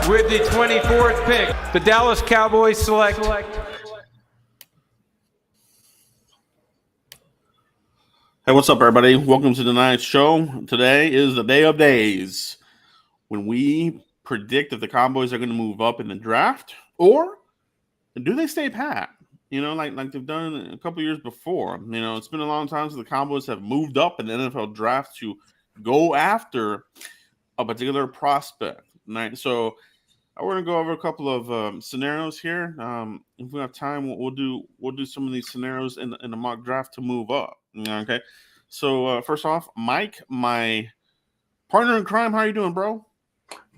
With the 24th pick, the Dallas Cowboys select. Hey, what's up, everybody? Welcome to tonight's show. Today is the day of days when we predict if the Cowboys are going to move up in the draft or do they stay pat? Like they've done a couple years before. It's been a long time since the Cowboys have moved up in the NFL draft to go after a particular prospect. Right? So we're gonna go over a couple of scenarios here. If we have time, we'll do some of these scenarios in the mock draft to move up. Okay. So first off, Mike, my partner in crime, how are you doing, bro?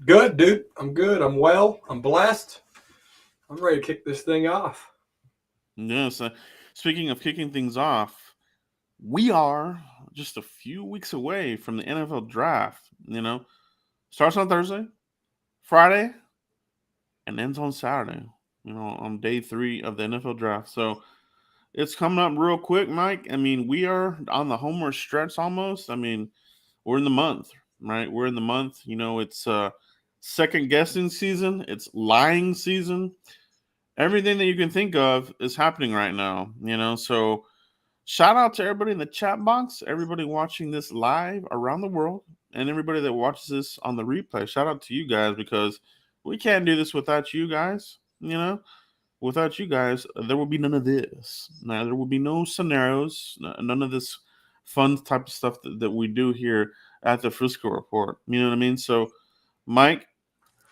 Good, dude. I'm good. I'm well. I'm blessed. I'm ready to kick this thing off. Yes. Speaking of kicking things off, we are just a few weeks away from the NFL draft. Starts on Thursday, Friday, and ends on Saturday. On day 3 of the NFL draft. So it's coming up real quick, Mike. We are on the homeward stretch almost. We're in the month, right? We're in the month. It's second guessing season. It's lying season. Everything that you can think of is happening right now. So shout out to everybody in the chat box, everybody watching this live around the world, and everybody that watches this on the replay. Shout out to you guys because we can't do this without you guys. Without you guys, there will be none of this. Now, there will be no scenarios, none of this fun type of stuff that we do here at the Frisco Report. You know what I mean? So, Mike,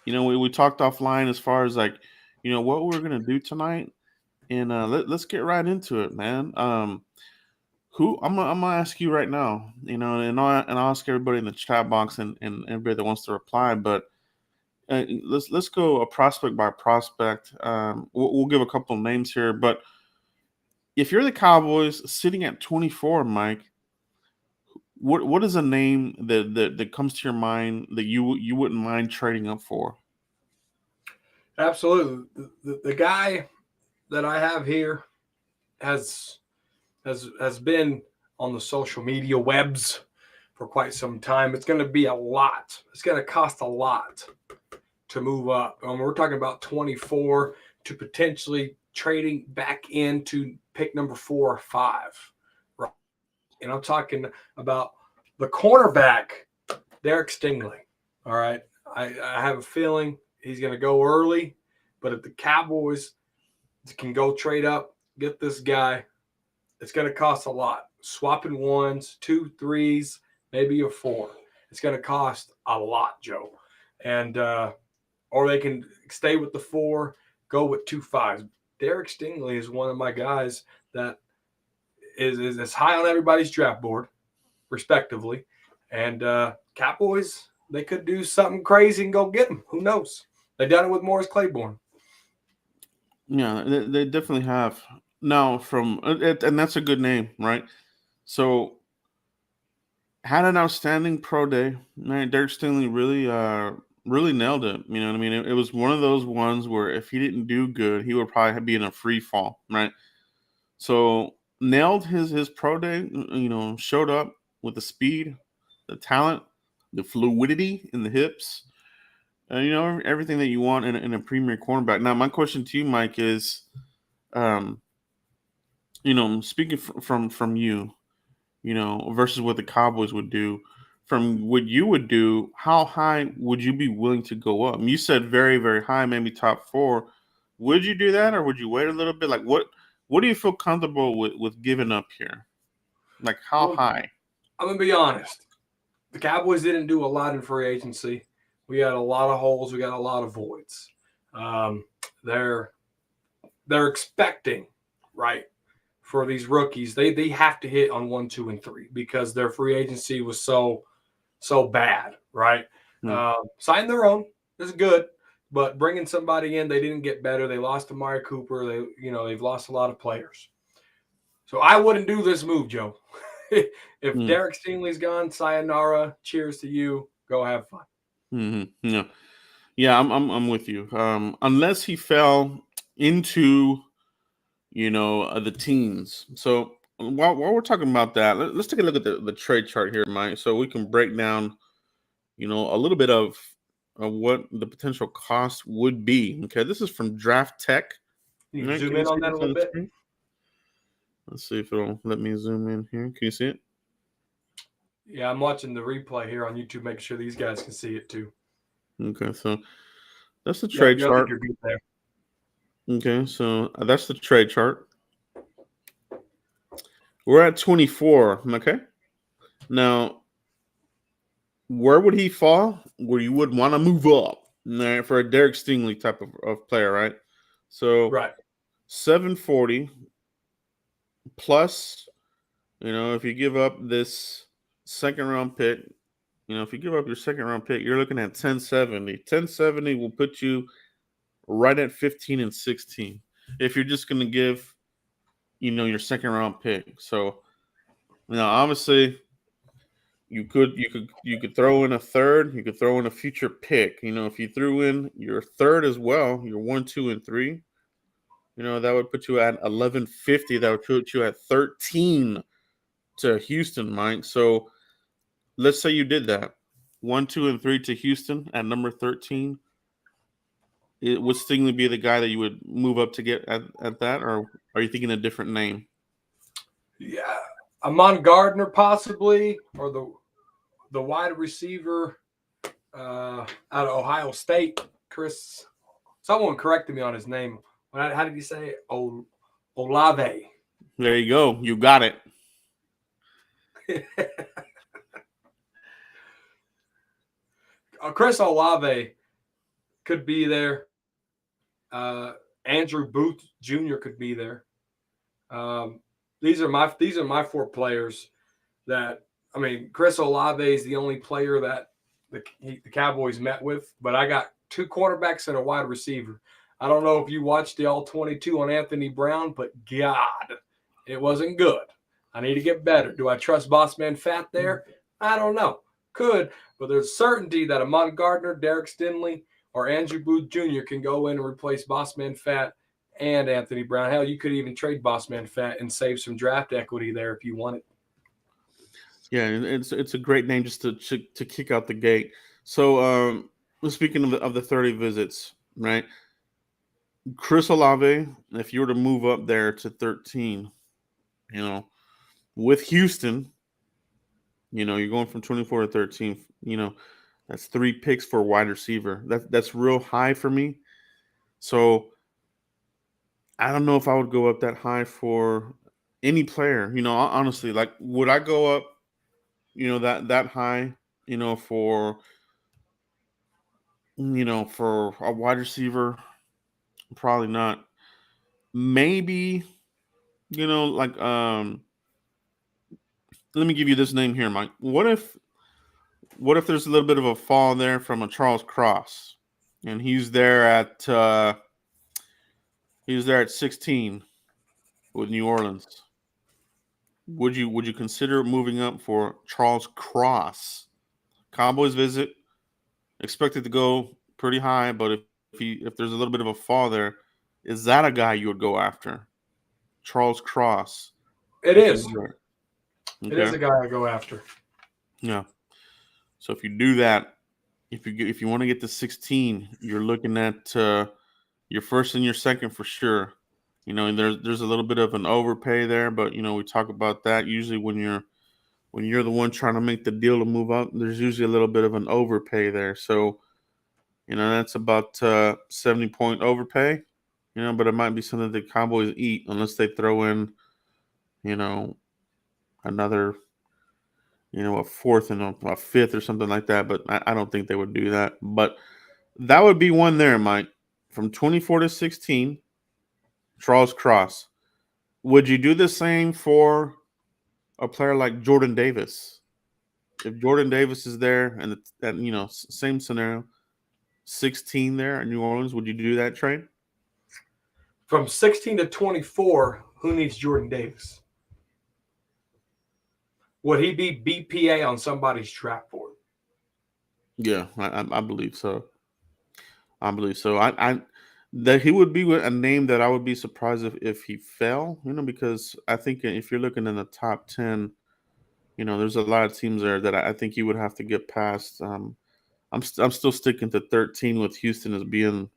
we talked offline as far as what we're going to do tonight. And let's get right into it, man. Who I'm gonna ask you right now, and I'll ask everybody in the chat box and everybody that wants to reply, but let's go a prospect by prospect. We'll give a couple of names here, but if you're the Cowboys sitting at 24, Mike, what is a name that comes to your mind that you wouldn't mind trading up for? Absolutely. The guy that I have here has been on the social media webs for quite some time. It's going to be a lot. It's going to cost a lot to move up. We're talking about 24 to potentially trading back into pick number 4 or 5. Right. And I'm talking about the cornerback, Derek Stingley. All right. I have a feeling he's going to go early, but if the Cowboys can go trade up, get this guy, it's going to cost a lot. Swapping 1s, 2, 3s, maybe a 4. It's going to cost a lot, Joe. And or they can stay with the 4, go with 2 5s. Derek Stingley is one of my guys that is high on everybody's draft board, respectively. And Cowboys, they could do something crazy and go get him. Who knows? They've done it with Morris Claiborne. Yeah, they definitely have. Now, and that's a good name, right? So, had an outstanding pro day. Right? Derek Stingley really nailed it. You know what I mean? It was one of those ones where if he didn't do good, he would probably be in a free fall, right? So nailed his pro day. Showed up with the speed, the talent, the fluidity in the hips. Everything that you want in a premier cornerback. Now, my question to you, Mike, is, speaking from you, versus what the Cowboys would do. From what you would do, how high would you be willing to go up? You said very, very high, maybe top 4. Would you do that, or would you wait a little bit? Like, what do you feel comfortable with giving up here? Like, how high? I'm going to be honest. The Cowboys didn't do a lot in free agency. We had a lot of holes. We got a lot of voids. They're expecting, right, for these rookies. They have to hit on 1, 2, and 3 because their free agency was so bad, right? Sign their own is good, but bringing somebody in, they didn't get better. They lost to Amari Cooper. They've lost a lot of players. So I wouldn't do this move, Joe. If Derek Stingley's gone, sayonara. Cheers to you. Go have fun. Mm-hmm. Yeah, I'm with you. Unless he fell into, the teens. So while we're talking about that, let's take a look at the trade chart here, Mike, so we can break down, a little bit of of what the potential cost would be. Okay, this is from Draft Tech. Can you Right, zoom can you in on see that a this little on the bit? screen? Let's see if it'll let me zoom in here. Can you see it? Yeah, I'm watching the replay here on YouTube, making sure these guys can see it too. Okay, so that's the Yep, trade I think chart. you're good there. Okay, so that's the trade chart. We're at 24. Okay, now where would he fall? Where you would want to move up, right, for a Derek Stingley type of player, right? So Right. 740 plus, if you give up this second round pick, if you give up your second round pick, you're looking at 1070. 1070 will put you right at 15 and 16 if you're just going to give, your second round pick. So, obviously you could throw in a third, you could throw in a future pick. If you threw in your third as well, your 1, 2, and 3, that would put you at 1150. That would put you at 13 to Houston, Mike. So let's say you did that 1, 2, and 3 to Houston at number 13. It would Stingley be the guy that you would move up to get at that, or are you thinking a different name? Yeah, Amon Gardner possibly, or the wide receiver out of Ohio State, Chris. Someone corrected me on his name. How did he say it? Olave? There you go. You got it. Chris Olave could be there. Andrew Booth Jr. could be there. These are my 4 players that, I mean, Chris Olave is the only player that the Cowboys met with, but I got 2 quarterbacks and a wide receiver. I don't know if you watched the all 22 on Anthony Brown, but God, it wasn't good. I need to get better. Do I trust Bossman Fat there? I don't know. Could, but there's certainty that Amon Gardner, Derek Stingley, or Andrew Booth Jr. can go in and replace Bossman Fat and Anthony Brown. Hell, you could even trade Bossman Fat and save some draft equity there if you wanted. Yeah, and it's a great name just to kick out the gate. So, speaking of the 30 visits, right? Chris Olave, if you were to move up there to 13, with Houston, you're going from 24 to 13. That's 3 picks for a wide receiver. That's real high for me. So I don't know if I would go up that high for any player. Honestly, like, would I go up, that high, for a wide receiver? Probably not. Maybe, like, let me give you this name here, Mike. What if there's a little bit of a fall there from a Charles Cross, and he's there at 16 with New Orleans? Would you consider moving up for Charles Cross? Cowboys visit, expected to go pretty high, but if there's a little bit of a fall there, is that a guy you would go after? Charles Cross. It If is. you were. It is Okay. a guy I go after. Yeah. So if you do that, if you want to get to 16, you're looking at your first and your second for sure. And there's a little bit of an overpay there, but we talk about that usually when you're the one trying to make the deal to move up. There's usually a little bit of an overpay there. So that's about 70-point overpay. But it might be something the Cowboys eat unless they throw in another a fourth and a fifth or something like that. But I don't think they would do that. But that would be one there, Mike. From 24 to 16, Charles Cross. Would you do the same for a player like Jordan Davis? If Jordan Davis is there and same scenario, 16 there in New Orleans, would you do that trade? From 16 to 24, who needs Jordan Davis? Would he be BPA on somebody's draft board? Yeah, I believe so. I believe so. I that he would be a name that I would be surprised if he fell. Because I think if you're looking in the top 10, there's a lot of teams there that I think he would have to get past. I'm still sticking to 13 with Houston as being,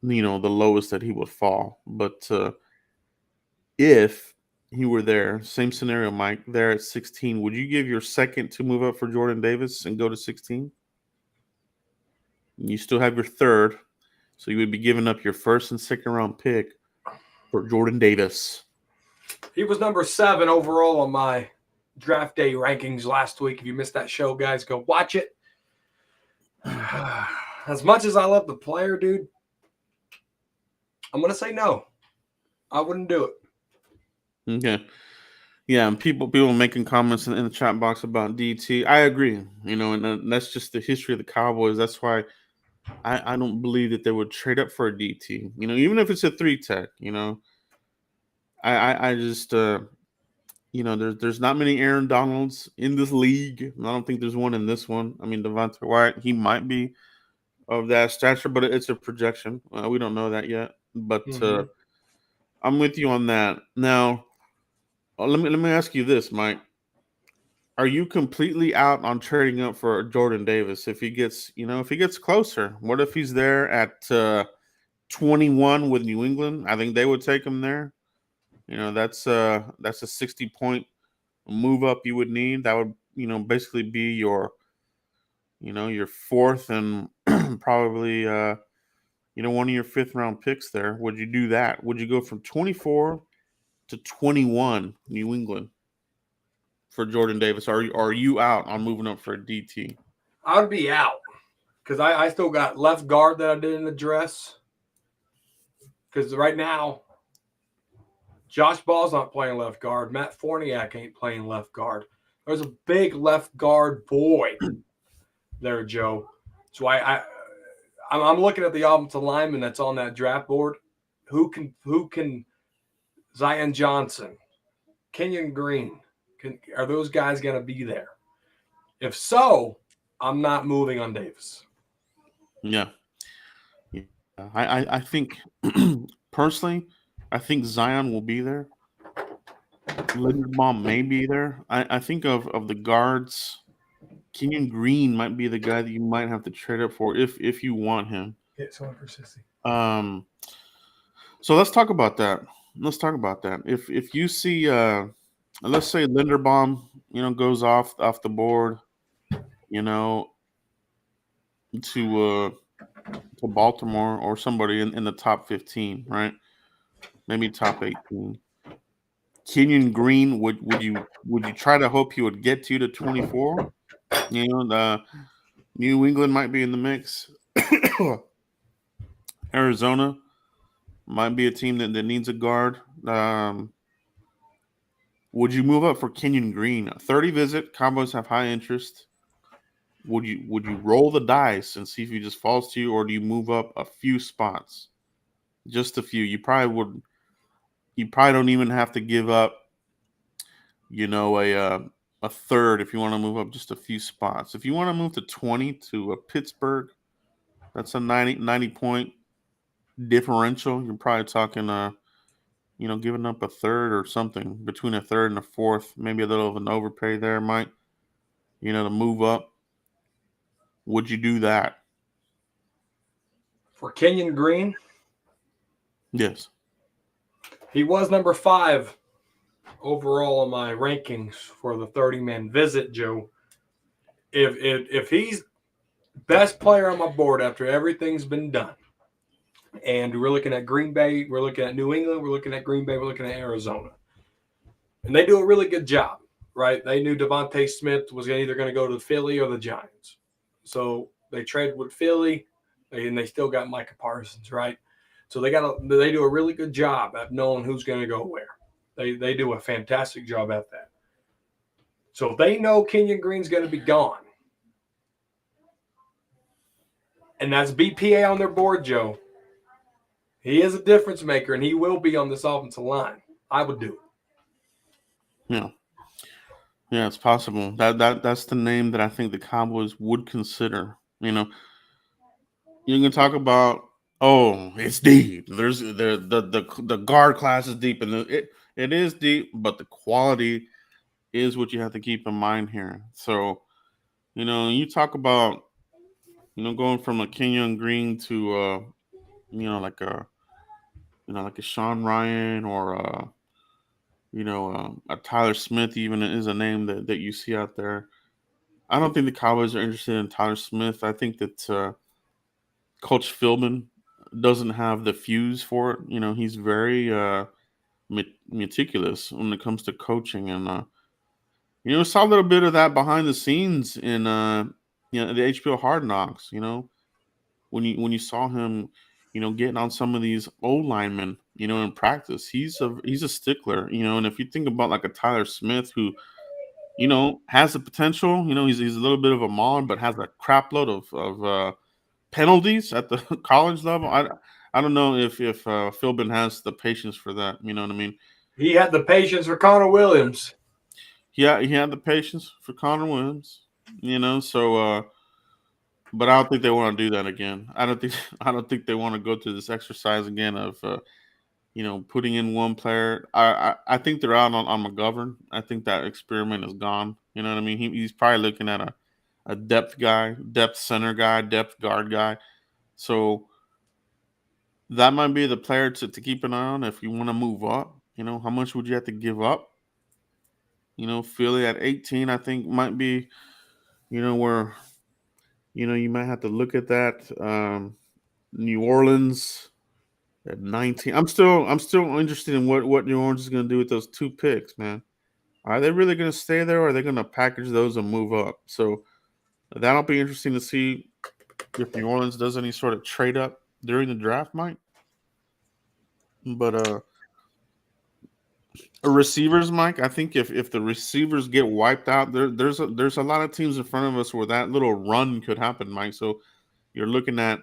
the lowest that he would fall. But if he were there, same scenario, Mike, there at 16, would you give your second to move up for Jordan Davis and go to 16? You still have your third, so you would be giving up your first and second round pick for Jordan Davis. He was number 7 overall on my draft day rankings last week. If you missed that show, guys, go watch it. As much as I love the player, dude, I'm going to say no. I wouldn't do it. Okay. Yeah, and people making comments in the chat box about DT. I agree, and that's just the history of the Cowboys. That's why I don't believe that they would trade up for a DT. Even if it's a 3-tech, I just there's not many Aaron Donalds in this league. I don't think there's one in this one. I mean, Devontae Wyatt, he might be of that stature, but it's a projection. We don't know that yet. But I'm with you on that. Now, let me ask you this, Mike. Are you completely out on trading up for Jordan Davis if he gets closer? What if he's there at 21 with New England? I think they would take him there. That's a 60-point move up you would need. That would, basically be your fourth and probably one of your 5th round picks there. Would you do that? Would you go from 24 to 21 New England for Jordan Davis? Are you out on moving up for a DT? I would be out because I still got left guard that I didn't address. Because right now, Josh Ball's not playing left guard. Matt Forniak ain't playing left guard. There's a big left guard void there, Joe. So I'm looking at the offensive lineman that's on that draft board. Who can Zion Johnson, Kenyon Green, are those guys going to be there? If so, I'm not moving on Davis. Yeah. I think personally, I think Zion will be there. Linderbaum may be there. I think of the guards, Kenyon Green might be the guy that you might have to trade up for if you want him. Get someone for Sissy. So let's talk about that. If you see let's say Linderbaum, goes off the board, to Baltimore or somebody in the top 15, right? Maybe top 18. Kenyon Green, would you try to hope he would get you to 24? The New England might be in the mix. Arizona might be a team that needs a guard. Would you move up for Kenyon Green? 30 visit. Cowboys have high interest. Would you roll the dice and see if he just falls to you, or do you move up a few spots? Just a few. You probably would. You probably don't even have to give up, a third if you want to move up just a few spots. If you want to move to 20 to a Pittsburgh, that's a 90 point differential. You're probably talking, giving up a third or something, between a third and a fourth, maybe a little of an overpay there, Mike, to move up. Would you do that? For Kenyon Green? Yes. He was number 5 overall on my rankings for the 30-man visit, Joe. If he's best player on my board after everything's been done, and we're looking at Green Bay, we're looking at New England, we're looking at Green Bay, we're looking at Arizona, and they do a really good job, right? They knew Devontae Smith was either going to go to Philly or the Giants, so they traded with Philly, and they still got Micah Parsons, right? So they do a really good job at knowing who's going to go where. They do a fantastic job at that. So if they know Kenyon Green's going to be gone, and that's BPA on their board, Joe, he is a difference maker, and he will be on this offensive line. I would do it. Yeah, it's possible. That's the name that I think the Cowboys would consider. You can talk about, it's deep. There's the guard class is deep, and it is deep, but the quality is what you have to keep in mind here. So, you talk about Going from a Kenyon Green to like a Sean Ryan or a Tyler Smith even is a name that you see out there. I don't think the Cowboys are interested in Tyler Smith. I think that Coach Philbin doesn't have the fuse for it. He's very meticulous when it comes to coaching, and saw a little bit of that behind the scenes in the HBO Hard Knocks. When you saw him, getting on some of these old linemen, in practice, he's a stickler, and if you think about like a Tyler Smith who has the potential, he's a little bit of a mauler, but has a crap load of penalties at the college level. I don't know if Philbin has the patience for that. You know what I mean? He had the patience for Connor Williams. Yeah, he had the patience for Connor Williams. So but I don't think they want to do that again. I don't think they want to go through this exercise again of putting in one player. I think they're out on McGovern. I think that experiment is gone. You know what I mean? He's probably looking at a depth guy, depth center guy, depth guard guy. So that might be the player to keep an eye on if you want to move up. How much would you have to give up? Philly at 18, I think might be, where, you might have to look at that. New Orleans at 19. I'm still interested in what New Orleans is going to do with those 2 picks, man. Are they really going to stay there, or are they going to package those and move up? So that'll be interesting to see if New Orleans does any sort of trade up during the draft, Mike. But receivers, Mike. I think if the receivers get wiped out, there's a lot of teams in front of us where that little run could happen, Mike. So you're looking at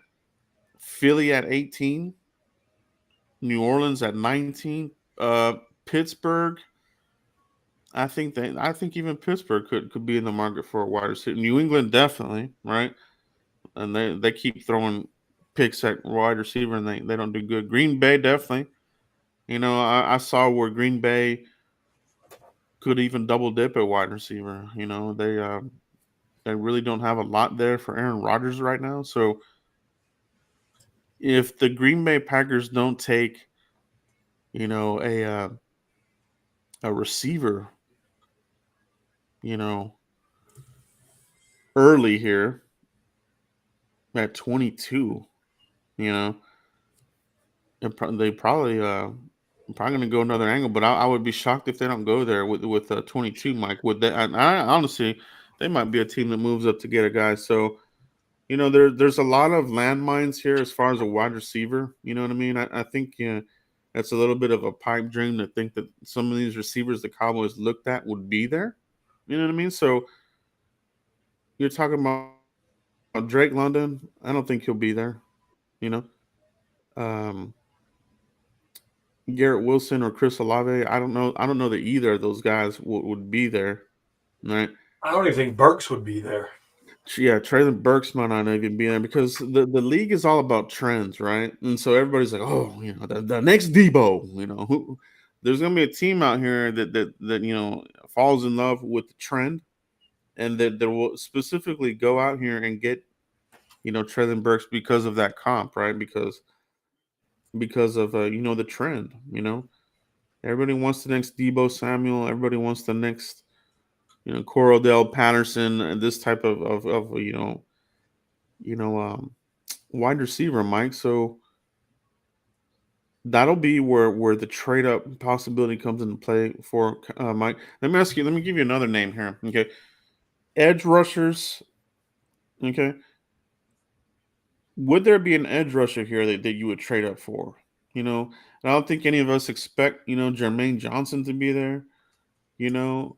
Philly at 18, New Orleans at 19, Pittsburgh. I think even Pittsburgh could be in the market for a wide receiver. New England definitely, right? And they keep throwing picks at wide receiver and they don't do good. Green Bay definitely. I saw where Green Bay could even double dip at wide receiver. They really don't have a lot there for Aaron Rodgers right now. So if the Green Bay Packers don't take, a receiver, you know, early here at 22, you know, they probably going to go another angle. But I would be shocked if they don't go there with 22, Mike. Would they? I honestly, they might be a team that moves up to get a guy. So there's a lot of landmines here as far as a wide receiver. You know what I mean? I think that's a little bit of a pipe dream to think that some of these receivers the Cowboys looked at would be there. You know what I mean? So you're talking about Drake London. I don't think he'll be there. You know, um, Garrett Wilson or Chris Olave. I don't know. I don't know that either of those guys would be there. Right? I don't even think Burks would be there. Yeah, Traylon Burks might not even be there because the league is all about trends, right? And so everybody's like, oh, the next Debo, there's gonna be a team out here that falls in love with the trend, and that will specifically go out here and get Traylon Burks because of that comp, right? Because of the trend, everybody wants the next Debo Samuel, everybody wants the next Cordell Patterson, and this type of wide receiver, Mike. So that'll be where the trade up possibility comes into play for Mike. Let me ask you. Let me give you another name here. Okay, edge rushers. Okay, would there be an edge rusher here that you would trade up for? I don't think any of us expect Jermaine Johnson to be there. You know,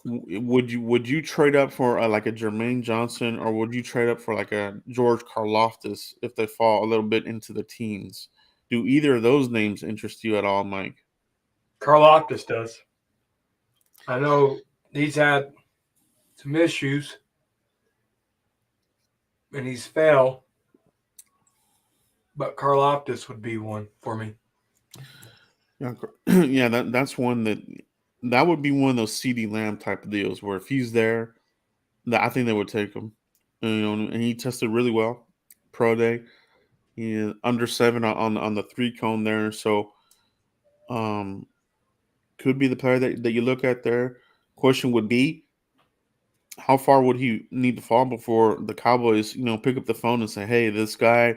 would you trade up for like a Jermaine Johnson, or would you trade up for like a George Karlaftis if they fall a little bit into the teens? Do either of those names interest you at all, Mike? Karlaftis does. I know he's had some issues and he's failed, but Karlaftis would be one for me. Yeah, yeah, that's one that would be one of those CD Lamb type of deals where if he's there, I think they would take him. and he tested really well pro day. He is under 7 on the 3 cone there, so um, could be the player that you look at there. Question would be, how far would he need to fall before the Cowboys, pick up the phone and say, "Hey, this guy,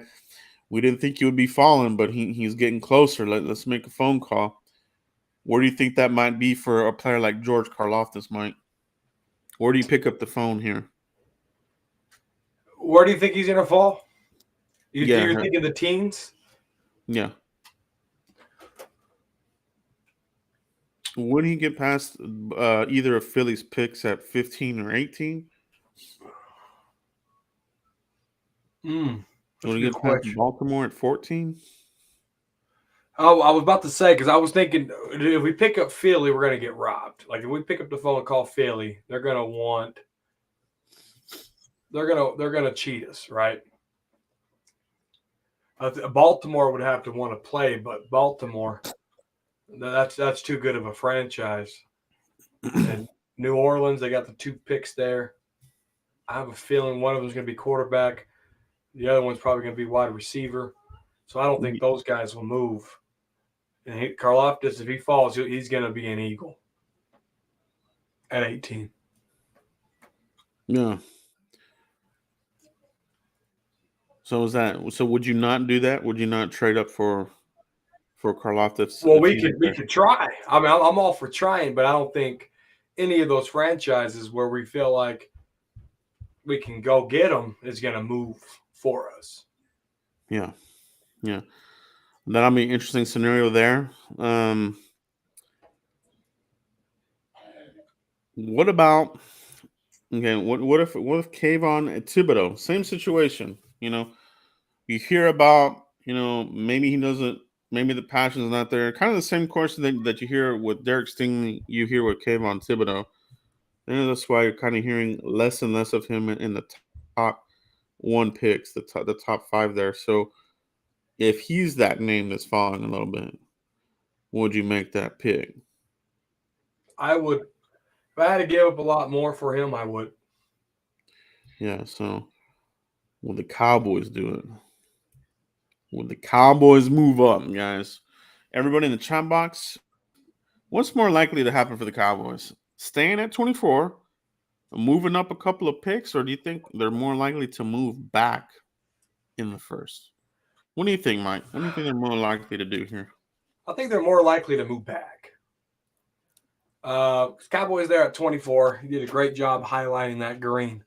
we didn't think he would be falling, but he's getting closer. Let's make a phone call." Where do you think that might be for a player like George Karlaftis, Mike? Where do you pick up the phone here? Where do you think he's going to fall? Yeah, You're thinking the teens? yeah. Would he get past either of Philly's picks at 15 or 18? That's Would a he good get past question. Baltimore at 14? Oh, I was about to say, because I was thinking if we pick up Philly, we're going to get robbed. Like if we pick up the phone and call Philly, they're going to cheat us, right? Baltimore would have to want to play, but Baltimore, that's too good of a franchise. And New Orleans, they got the 2 picks there. I have a feeling one of them is going to be quarterback. The other one's probably going to be wide receiver. So I don't think those guys will move. And Karlaftis, if he falls, he's going to be an Eagle at 18. Yeah. So would you not do that? Would you not trade up for Karlaftis? Well, we could try. I mean, I'm all for trying, but I don't think any of those franchises where we feel like we can go get them is going to move for us. Yeah. Yeah. That'll be an interesting scenario there. What about what if Kayvon Thibodeau, same situation, you hear about, maybe he doesn't, maybe the passion's not there. Kind of the same question that you hear with Derek Stingley, you hear with Kayvon Thibodeau. And that's why you're kind of hearing less and less of him in the top 1 picks, the top 5 there. So if he's that name that's falling a little bit, would you make that pick? I would. If I had to give up a lot more for him, I would. Yeah, so will the Cowboys do it? Will the Cowboys move up, guys? Everybody in the chat box, what's more likely to happen for the Cowboys? Staying at 24, moving up a couple of picks, or do you think they're more likely to move back in the first? What do you think, Mike? What do you think they're more likely to do here? I think they're more likely to move back. Cowboys there at 24. He did a great job highlighting that green.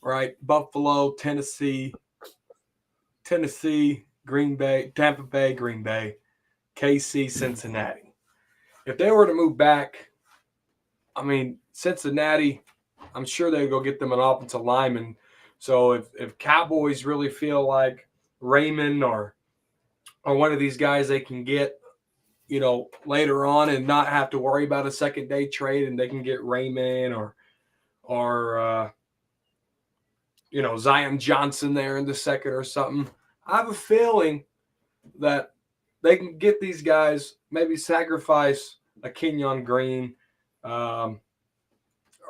Right? Buffalo, Tennessee, Green Bay, Tampa Bay, Green Bay, KC, Cincinnati. If they were to move back, I mean, Cincinnati, I'm sure they'd go get them an offensive lineman. So if Cowboys really feel like Raymond or one of these guys they can get, later on and not have to worry about a second day trade, and they can get Raymond or Zion Johnson there in the second or something. I have a feeling that they can get these guys, maybe sacrifice a Kenyon Green or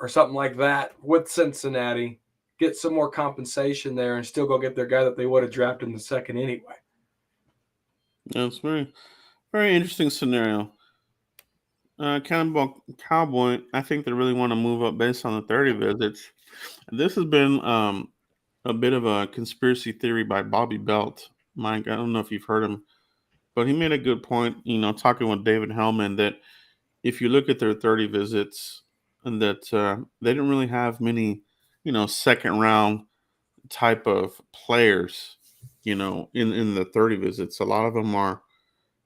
something like that with Cincinnati, get some more compensation there, and still go get their guy that they would have drafted in the second anyway. That's very, very interesting scenario. Cowboy, I think they really want to move up based on the 30 visits. This has been a bit of a conspiracy theory by Bobby Belt. Mike, I don't know if you've heard him, but he made a good point, talking with David Hellman, that if you look at their 30 visits, and that they didn't really have many, second round type of players, in the 30 visits. A lot of them are,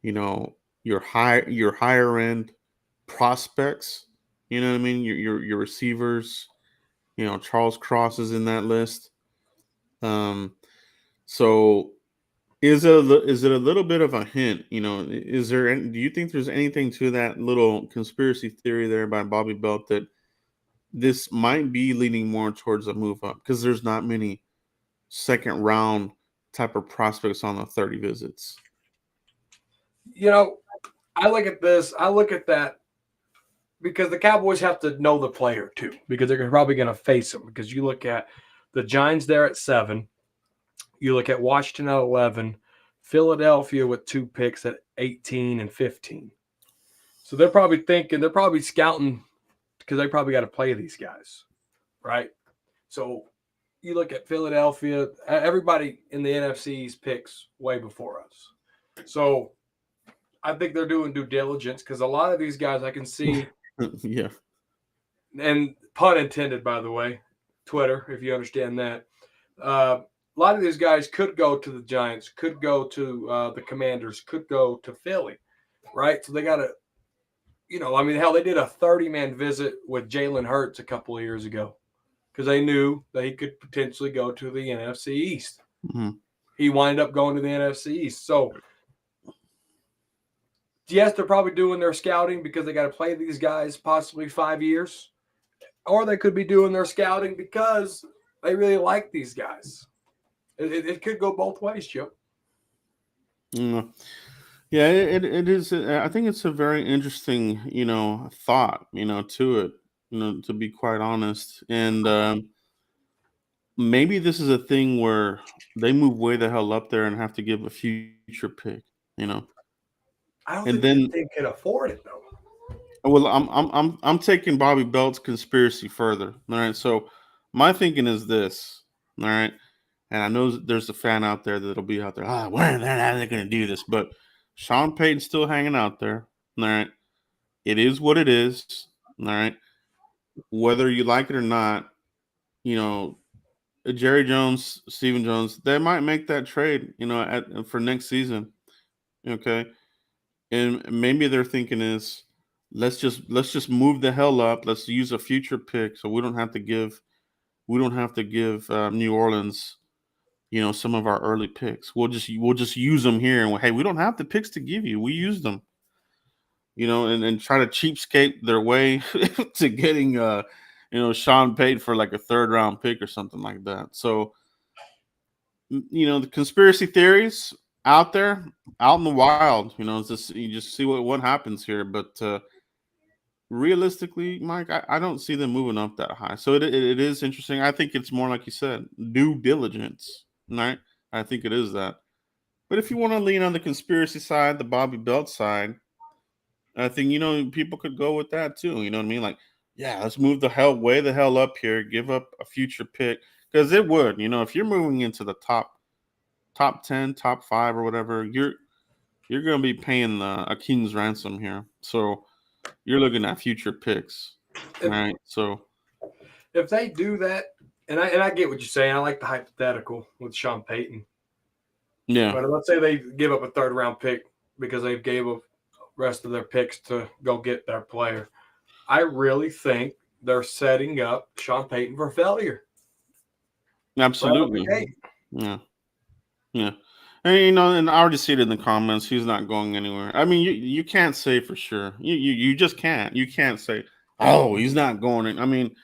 your higher end prospects. You know what I mean? Your receivers. Charles Cross is in that list. So is it a little bit of a hint? Do you think there's anything to that little conspiracy theory there by Bobby Belt that this might be leaning more towards a move up because there's not many second round type of prospects on the 30 visits? I look at this. I look at that because the Cowboys have to know the player too, because they're probably going to face him. Because you look at The Giants there at 7. You look at Washington at 11, Philadelphia with 2 picks at 18 and 15. So they're probably scouting because they probably got to play these guys, right? So you look at Philadelphia, everybody in the NFC's picks way before us. So I think they're doing due diligence because a lot of these guys I can see, Yeah. and pun intended, by the way, Twitter, if you understand that. A lot of these guys could go to the Giants, could go to the Commanders, could go to Philly, right? So they got to, hell, they did a 30-man visit with Jalen Hurts a couple of years ago because they knew that he could potentially go to the NFC East. Mm-hmm. He winded up going to the NFC East. So, yes, they're probably doing their scouting because they got to play these guys possibly 5 years. Or they could be doing their scouting because they really like these guys. It could go both ways, Joe. Mm. Yeah, it is. I think it's a very interesting, thought, to it, to be quite honest. And maybe this is a thing where they move way the hell up there and have to give a future pick, I don't and think then they can afford it though. well, I'm taking Bobby Belt's conspiracy further. All right, so my thinking is this. All right, and I know there's a fan out there that'll be out there. When are they going to do this? But Sean Payton's still hanging out there. All right, it is what it is. All right, whether you like it or not, you know, Jerry Jones, Stephen Jones, they might make that trade. For next season. Okay, and maybe their thinking is let's just move the hell up. Let's use a future pick so we don't have to give New Orleans, some of our early picks. We'll just use them here, and hey, we don't have the picks to give you. We use them, and try to cheapskate their way to getting Sean Payton for like a third round pick or something like that. So the conspiracy theories out there, out in the wild, you just see what happens here. But realistically, Mike, I don't see them moving up that high. So it is interesting. I think it's more like you said, due diligence, right? I think it is that. But if you want to lean on the conspiracy side, the Bobby Belt side, I think people could go with that too. You know what I mean? Like, yeah, let's move way the hell up here, give up a future pick because it would. If you're moving into the top 10, top 5 or whatever, you're going to be paying a king's ransom here. So you're looking at future picks, right? So If they do that, and I get what you're saying, I like the hypothetical with Sean Payton. yeah, But let's say they give up a third round pick because they gave up rest of their picks to go get their player. I really think they're setting up Sean Payton for failure. absolutely. Right, Yeah. And and I already see it in the comments. He's not going anywhere. I mean, you can't say for sure. You just can't. You can't say, oh, he's not going in. I mean,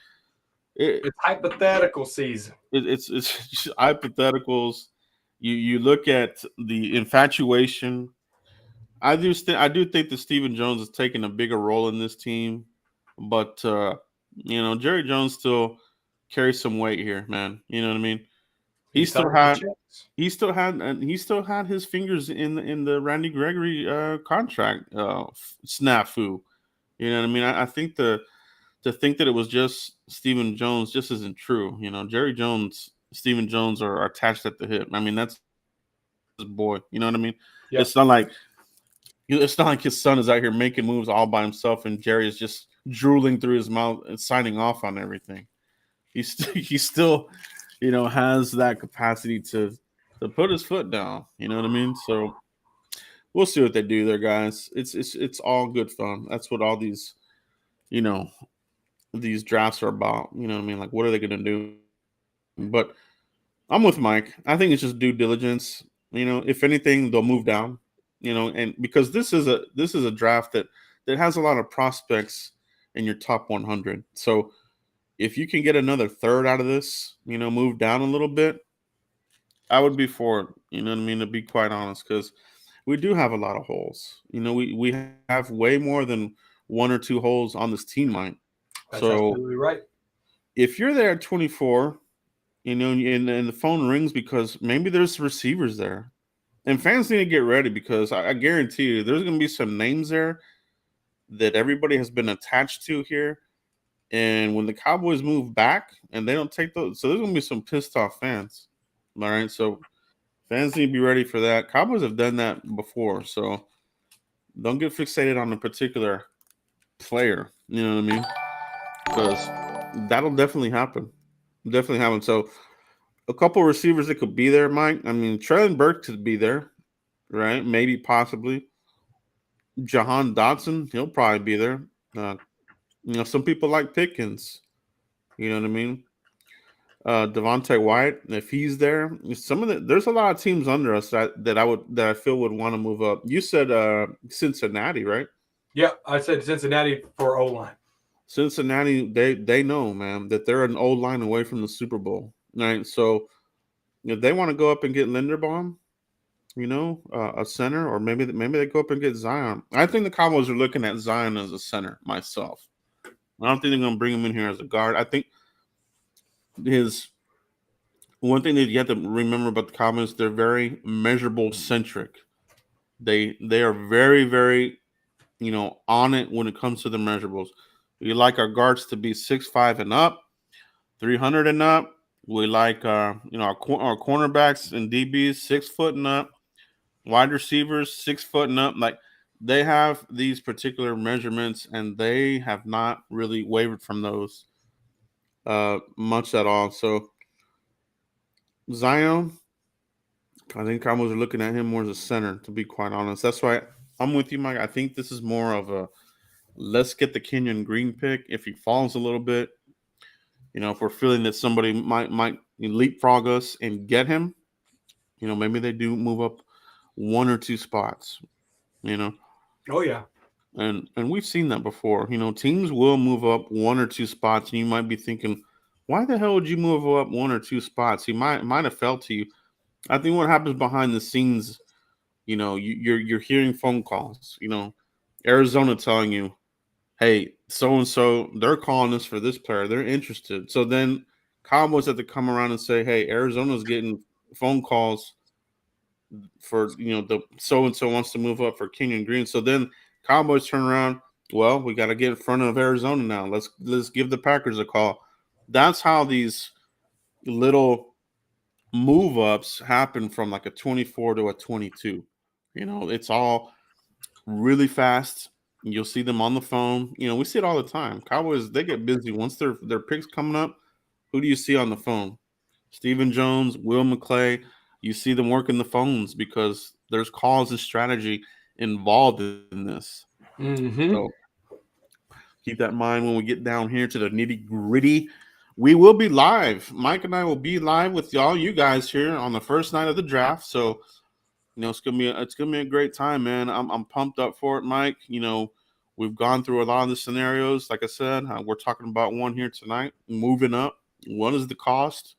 it's hypothetical season. it's just hypotheticals. You look at the infatuation. I do think that Stephen Jones is taking a bigger role in this team, but Jerry Jones still carries some weight here, man. You know what I mean? He still had his fingers in the Randy Gregory contract snafu. You know what I mean? I think to think that it was just Stephen Jones just isn't true. Jerry Jones, Stephen Jones are attached at the hip. I mean, that's his boy. You know what I mean? Yep. It's not like his son is out here making moves all by himself, and Jerry is just drooling through his mouth and signing off on everything. He still, has that capacity to put his foot down. You know what I mean? So we'll see what they do there, guys. It's all good fun. That's what all these, these drafts are about. You know what I mean? Like, what are they going to do? But I'm with Mike. I think it's just due diligence. If anything, they'll move down. And because this is a draft that has a lot of prospects in your top 100. So if you can get another third out of this, move down a little bit, I would be for it. You know what I mean? To be quite honest, because we do have a lot of holes. We have way more than one or two holes on this team, Mike. That's So absolutely right. if you're there at 24, and the phone rings because maybe there's receivers there. And fans need to get ready because I guarantee you there's going to be some names there that everybody has been attached to here. And when the Cowboys move back and they don't take those, so there's going to be some pissed off fans. All right. So fans need to be ready for that. Cowboys have done that before. So don't get fixated on a particular player. You know what I mean? Because that'll definitely happen. Definitely happen. So a couple receivers that could be there, Mike. I mean, Traylon Burke could be there, right? Maybe, possibly. Jahan Dotson, he'll probably be there. Uh, some people like Pickens. You know what I mean? Devontae Wyatt, if he's there, there's a lot of teams under us that I feel would want to move up. You said Cincinnati, right? Yeah, I said Cincinnati for O-line. Cincinnati, they know, man, that they're an O-line away from the Super Bowl, right? So if they want to go up and get Linderbaum, a center, or maybe they go up and get Zion. I think the Cowboys are looking at Zion as a center myself. I don't think they're going to bring him in here as a guard. I think his one thing that you have to remember about the Cowboys, they're very measurable centric. They are very, very, on it when it comes to the measurables. We like our guards to be 6'5" and up, 300 and up. We like our cornerbacks and DBs 6 foot and up. Wide receivers 6 foot and up. Like, they have these particular measurements, and they have not really wavered from those much at all. So Zion, I think Cowboys are looking at him more as a center, to be quite honest. That's why I'm with you, Mike. I think this is more of a let's get the Kenyon Green pick. If he falls a little bit, if we're feeling that somebody might leapfrog us and get him, maybe they do move up 1 or 2 spots. Oh yeah. And we've seen that before. Teams will move up 1 or 2 spots, and you might be thinking, why the hell would you move up 1 or 2 spots? He might have fell to you. I think what happens behind the scenes, you're hearing phone calls. Arizona telling you, hey, so and so, they're calling us for this player. They're interested. So then Cowboys have to come around and say, hey, Arizona's getting phone calls for the so and so wants to move up for Kenyon Green. So then Cowboys turn around. Well, we got to get in front of Arizona now. Let's give the Packers a call. That's how these little move ups happen from like a 24 to a 22. It's all really fast. You'll see them on the phone. We see it all the time. Cowboys, they get busy once their picks coming up. Who do you see on the phone? Stephen Jones, Will McClay. You see them working the phones because there's calls and strategy involved in this. Mm-hmm. So keep that in mind when we get down here to the nitty gritty. We will be live. Mike and I will be live with all you guys here on the first night of the draft. So, it's gonna be a great time, man. I'm pumped up for it, Mike. We've gone through a lot of the scenarios. Like I said, we're talking about one here tonight. Moving up. What is the cost?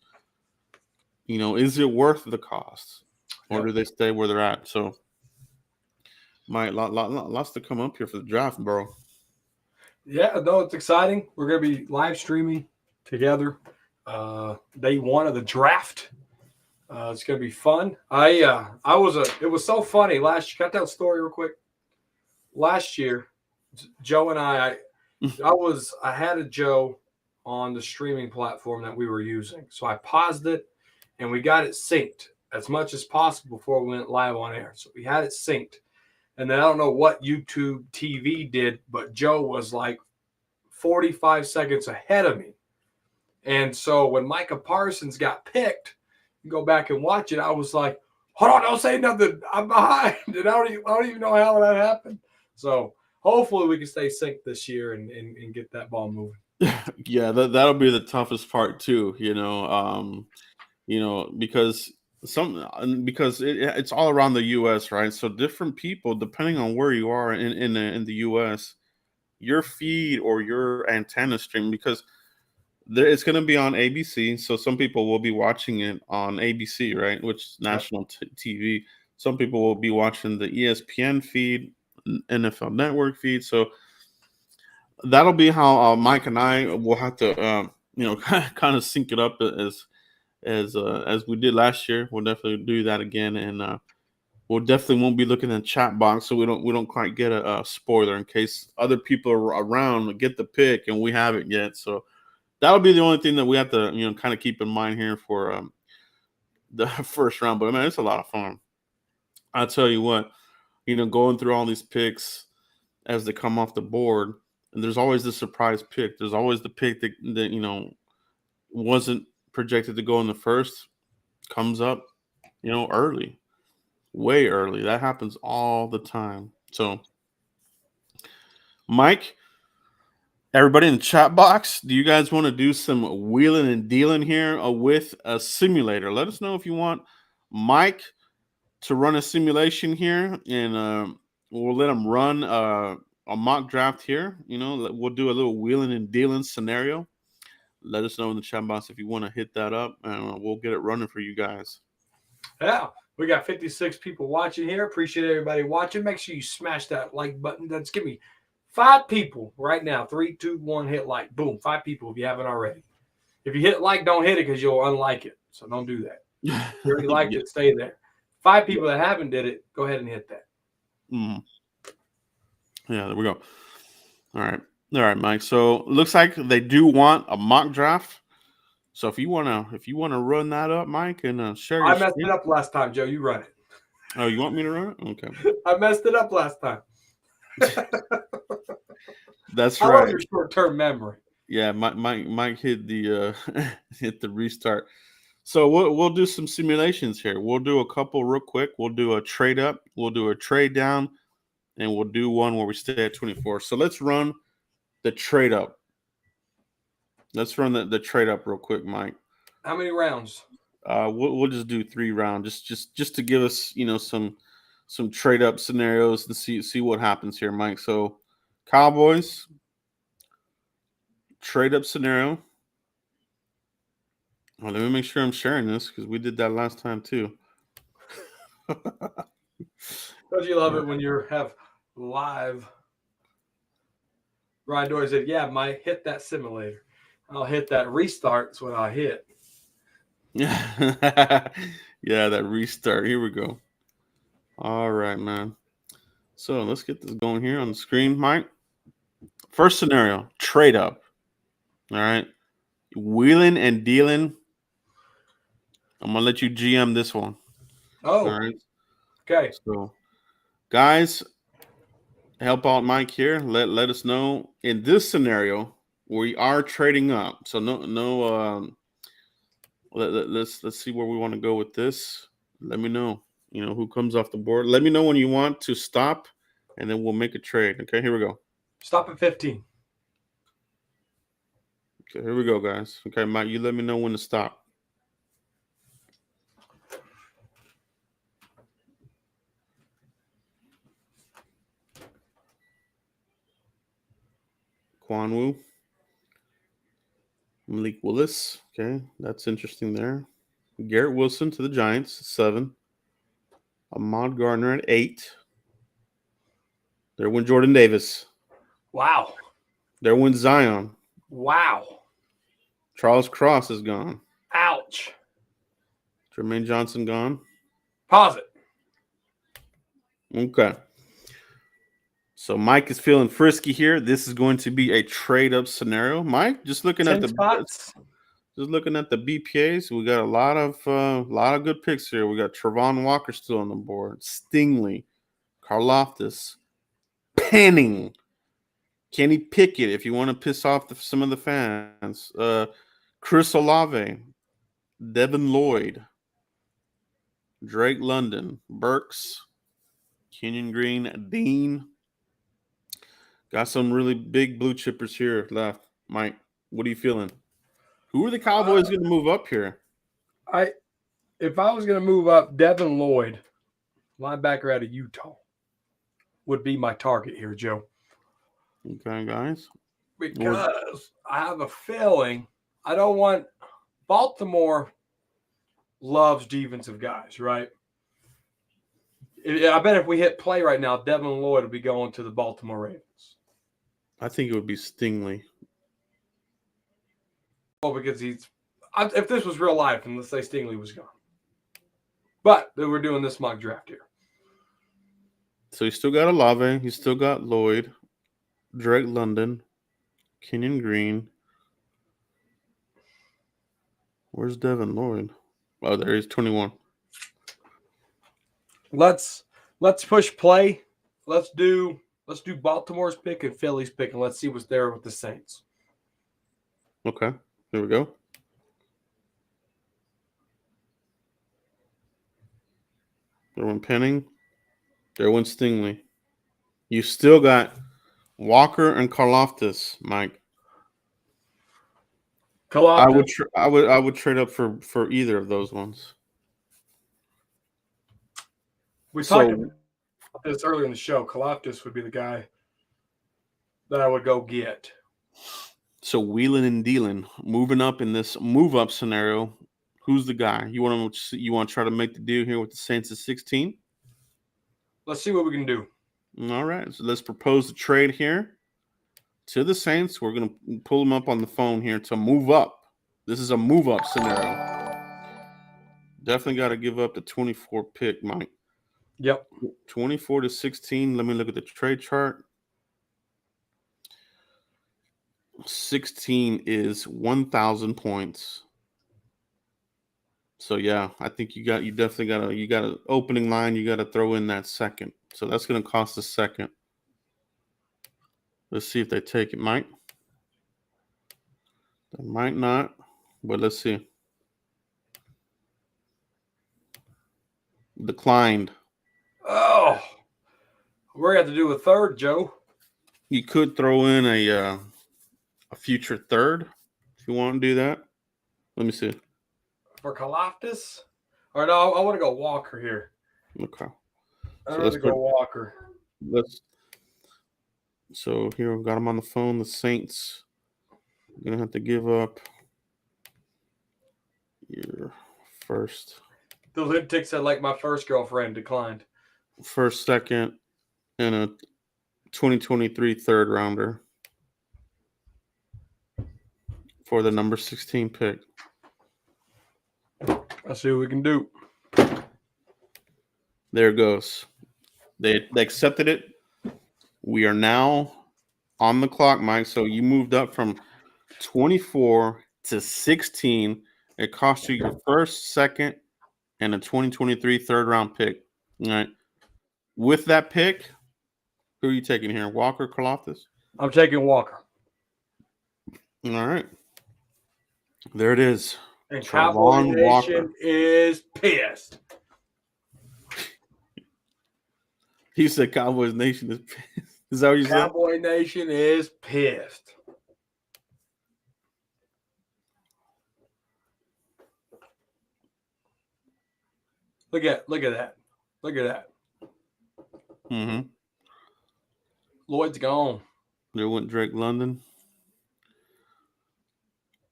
Is it worth the cost, or do they stay where they're at? So, Mike, lots to come up here for the draft, bro. Yeah, no, it's exciting. We're gonna be live streaming together. Day 1 of the draft. It's gonna be fun. It was so funny last year. Got that story real quick. Last year, Joe and I had a Joe on the streaming platform that we were using. So I paused it and we got it synced as much as possible before we went live on air. So we had it synced. And then I don't know what YouTube TV did, but Joe was like 45 seconds ahead of me. And so when Micah Parsons got picked, you go back and watch it, I was like, hold on, don't say nothing. I'm behind. And I don't even know how that happened. So hopefully we can stay synced this year and get that ball moving. Yeah, that'll be the toughest part too, because it's all around the US, right? So different people, depending on where you are in the US, your feed or your antenna stream, because it's going to be on ABC. So some people will be watching it on ABC, right? Which is national TV. Some people will be watching the ESPN feed, NFL Network feed. So that'll be how Mike and I will have to, kind of sync it up as we did last year. We'll definitely do that again, and we'll definitely won't be looking in the chat box, so we don't quite get a spoiler in case other people are around to get the pick and we haven't yet. So that'll be the only thing that we have to kind of keep in mind here for the first round. But I mean, it's a lot of fun. I'll tell you what, going through all these picks as they come off the board, and there's always the surprise pick. There's always the pick that wasn't projected to go in the first, comes up, early, way early. That happens all the time. So, Mike, everybody in the chat box, do you guys want to do some wheeling and dealing here with a simulator? Let us know if you want Mike to run a simulation here, and we'll let him run a mock draft here. We'll do a little wheeling and dealing scenario. Let us know in the chat box if you want to hit that up, and we'll get it running for you guys. Yeah, we got 56 people watching here. Appreciate everybody watching. Make sure you smash that like button. That's give me 5 people right now. 3, 2, 1, hit like. Boom, 5 people if you haven't already. If you hit like, don't hit it because you'll unlike it. So don't do that. If you already liked it, stay there. 5 people that haven't did it, go ahead and hit that. Yeah, there we go. All right, Mike. So looks like they do want a mock draft. So if you wanna run that up, Mike, and share. I messed it up last time, Joe. You run it. Oh, you want me to run it? Okay. I messed it up last time. That's I right. love your short-term memory. Yeah, Mike hit the hit the restart. So we'll do some simulations here. We'll do a couple real quick. We'll do a trade up. We'll do a trade down, and we'll do one where we stay at 24. So let's run the trade up. Let's run the trade up real quick, Mike. How many rounds? We'll just do 3 rounds, just to give us some trade up scenarios and see what happens here, Mike. So Cowboys trade up scenario. Well, let me make sure I'm sharing this because we did that last time too. Don't you love it when you have live? Ryan Dory said, "Yeah, Mike, hit that simulator. I'll hit that restart. That's what I hit." Yeah, that restart. Here we go. All right, man. So let's get this going here on the screen, Mike. First scenario, trade up. All right. Wheeling and dealing. I'm going to let you GM this one. Oh, all right. Okay. So, guys, help out Mike here. Let us know in this scenario we are trading up. So no. Let's see where we want to go with this. Let me know. Who comes off the board. Let me know when you want to stop, and then we'll make a trade. Okay, here we go. Stop at 15. Okay, here we go, guys. Okay, Mike, you let me know when to stop. Quan Wu. Malik Willis. Okay, that's interesting there. Garrett Wilson to the Giants, 7. Ahmad Gardner at 8. There went Jordan Davis. Wow. There went Zion. Wow. Charles Cross is gone. Ouch. Jermaine Johnson gone. Pause it. Okay. So Mike is feeling frisky here. This is going to be a trade-up scenario. Mike, just looking at the spots. Just looking at the BPAs, we got a lot of good picks here. We got Travon Walker still on the board, Stingley, Karlaftis, Penning, Kenny Pickett. If you want to piss off some of the fans, Chris Olave, Devin Lloyd, Drake London, Burks, Kenyon Green, Dean. Got some really big blue chippers here left. Mike, what are you feeling? Who are the Cowboys going to move up here? If I was going to move up, Devin Lloyd, linebacker out of Utah, would be my target here, Joe. Okay, guys. Because I have a feeling I don't want Baltimore loves defensive guys, right? I bet if we hit play right now, Devin Lloyd would be going to the Baltimore Ravens. I think it would be Stingley. Well, because if this was real life, and let's say Stingley was gone. But we're doing this mock draft here. So you still got Olave. You still got Lloyd, Drake London, Kenyon Green. Where's Devin Lloyd? Oh, there he's 21. Let's push play. Let's do Baltimore's pick and Philly's pick, and let's see what's there with the Saints. Okay, here we go. There went Penning. There went Stingley. You still got Walker and Karlaftis, Mike. I would trade up for either of those ones. We talked about this earlier in the show. Kalafdis would be the guy that I would go get. So wheeling and dealing, moving up in this move up scenario. Who's the guy you want to try to make the deal here with the Saints at 16? Let's see what we can do. All right, so let's propose the trade here to the Saints. We're going to pull them up on the phone here to move up. This is a move up scenario. Definitely got to give up the 24 pick, Mike. Yep. 24 to 16. Let me look at the trade chart. 16 is 1,000 points. So yeah, I think you got an opening line. You got to throw in that second. So that's going to cost a second. Let's see if they take it, Mike. They might not, but let's see. Declined. Oh, we're going to have to do a third, Joe. You could throw in a future third if you want to do that. Let me see. For Kalafdis? Or no, I want to go Walker here. Okay. I want to go Walker. So here I've got him on the phone. The Saints are going to have to give up your first. The lid tick said, like, my first girlfriend declined. First, second, and a 2023 third rounder for the number 16 pick. Let's see what we can do. There it goes. They accepted it. We are now on the clock, Mike. So you moved up from 24 to 16. It cost you your first, second, and a 2023 third round pick. All right. With that pick, who are you taking here? Walker, Karlaftis? I'm taking Walker. All right. There it is. And Cowboy Nation is pissed. He said Cowboys Nation is pissed. Is that what you said? Cowboy Nation is pissed. Look at that. Look at that. Mm-hmm. Lloyd's gone. There went Drake London.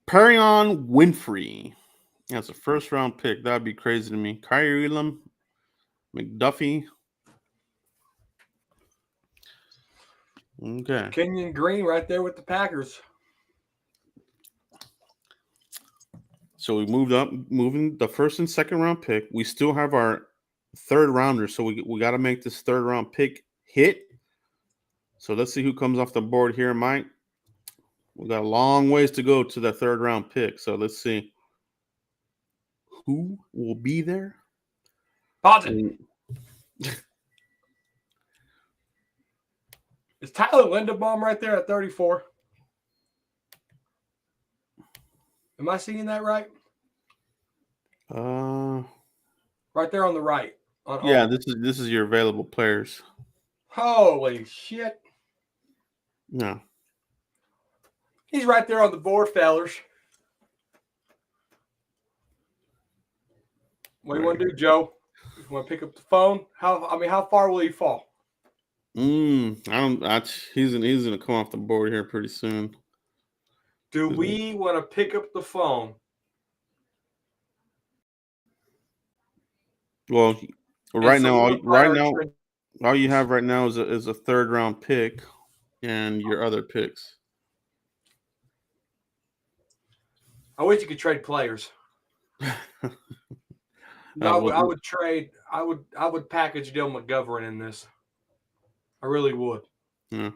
Perion Winfrey. That's a first round pick. That'd be crazy to me. Kyrie Elam, McDuffie. Okay. Kenyon Green right there with the Packers. So we moving the first and second round pick. We still have our third rounder, so we got to make this third round pick hit. So let's see who comes off the board here, Mike. We got a long ways to go to the third round pick. So let's see who will be there. Positive. Is Tyler Linderbaum right there at 34? Am I seeing that right? Right there on the right. Yeah, this is your available players. Holy shit. No. He's right there on the board, fellas. What do you want to do, Joe? You want to pick up the phone? How far will he fall? He's gonna come off the board here pretty soon. Do we want to pick up the phone? Well, right now, all you have right now is a third round pick and your other picks. I wish you could trade players. No, I would trade. I would package Dale McGovern in this. I really would. Yeah.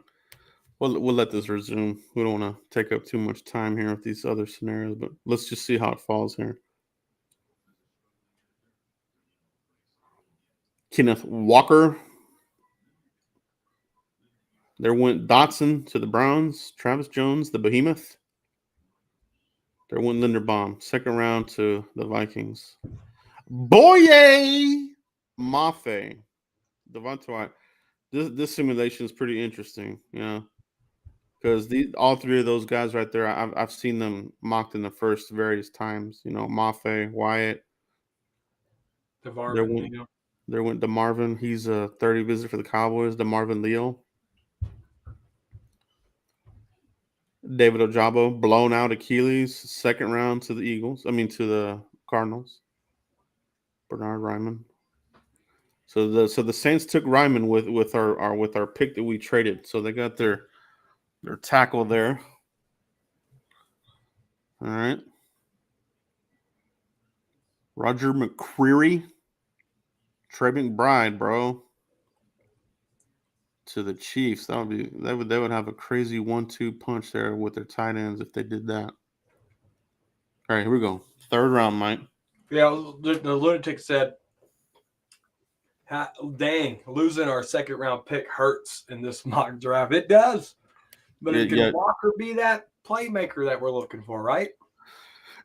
We'll let this resume. We don't want to take up too much time here with these other scenarios, but let's just see how it falls here. Kenneth Walker. There went Dotson to the Browns. Travis Jones, the Behemoth. There went Linderbaum. Second round to the Vikings. Boye Mafe. Devontae White. This simulation is pretty interesting, because all three of those guys right there, I've seen them mocked in the first various times. Mafe, Wyatt. There went DeMarvin. He's a 30 visit for the Cowboys. DeMarvin Leal. David Ojabo, blown out Achilles, second round to the Eagles. To the Cardinals. Bernard Ryman. So the Saints took Ryman with our pick that we traded. So they got their tackle there. All right. Roger McCreary. Trey McBride, bro. To the Chiefs. They would have a crazy 1-2 punch there with their tight ends if they did that. All right, here we go. Third round, Mike. Yeah, the lunatic said, dang, losing our second round pick hurts in this mock draft. It does. But can Walker be that playmaker that we're looking for, right?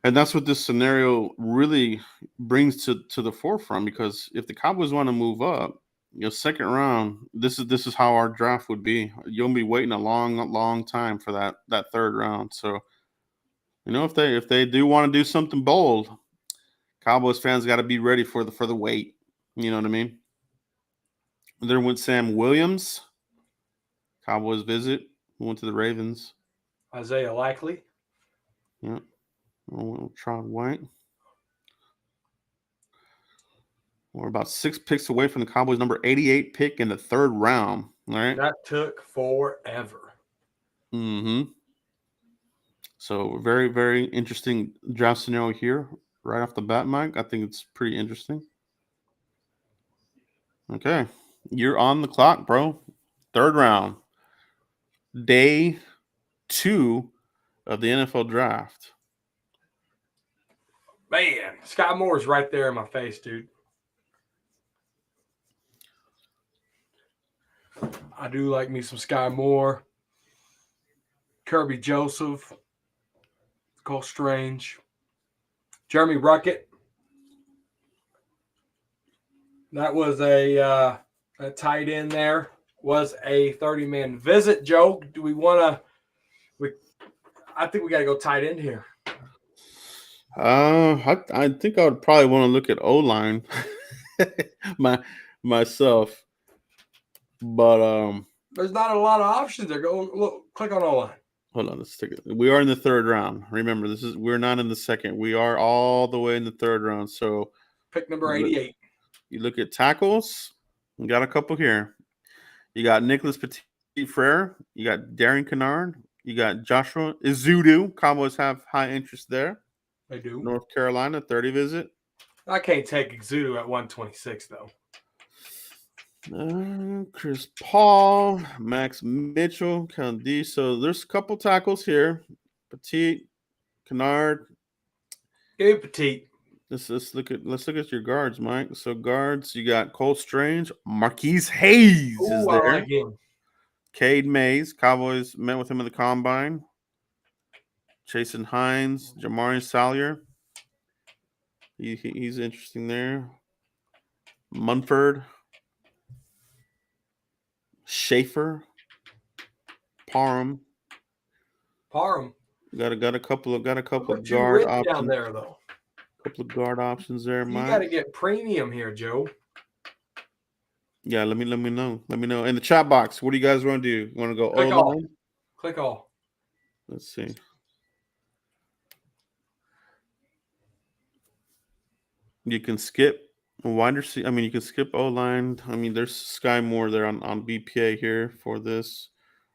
And that's what this scenario really brings to the forefront, because if the Cowboys want to move up, second round, this is how our draft would be. You'll be waiting a long time for that third round. So, if they do want to do something bold, Cowboys fans got to be ready for the wait. You know what I mean? There went Sam Williams. Cowboys visit. Went to the Ravens. Isaiah Likely. Yeah. Trod White. We're about 6 picks away from the Cowboys' number 88 pick in the third round. All right. That took forever. Mm-hmm. So very, very interesting draft scenario here right off the bat, Mike. I think it's pretty interesting. Okay. You're on the clock, bro. Third round. Day 2 of the NFL draft. Man, Sky Moore's right there in my face, dude. I do like me some Sky Moore. Kirby Joseph. Cole Strange. Jeremy Ruckett. That was a tight end there. Was a 30-man visit. Joe, do we want to – I think we got to go tight end here. I think I would probably want to look at O-line myself. But there's not a lot of options there. Go look, click on O-line. Hold on, let's take it. We are in the third round. Remember, we're not in the second. We are all the way in the third round. So pick number 88. You look at tackles. You got a couple here. You got Nicholas Petit-Frere. You got Darren Kennard. You got Joshua Izudu. Cowboys have high interest there. They do. North Carolina, 30 visit. I can't take Izudu at 126, though. Chris Paul, Max Mitchell, Kandi. So there's a couple tackles here. Petit, Kennard. Give Petit. Let's look at your guards, Mike. So guards, you got Cole Strange, Marquise Hayes is there. I like him. Cade Mays, Cowboys met with him in the combine. Jason Hines, Jamari Salyer. He's interesting there. Munford. Schaefer, Parham. Got a couple of guard options down there though. Couple of guard options there, Mike. You got to get premium here, Joe. Yeah, let me know. Let me know in the chat box. What do you guys want to do? You want to go O-line? Click all. Let's see. You can skip wide receiver. You can skip O-line. There's Sky Moore there on BPA here for this.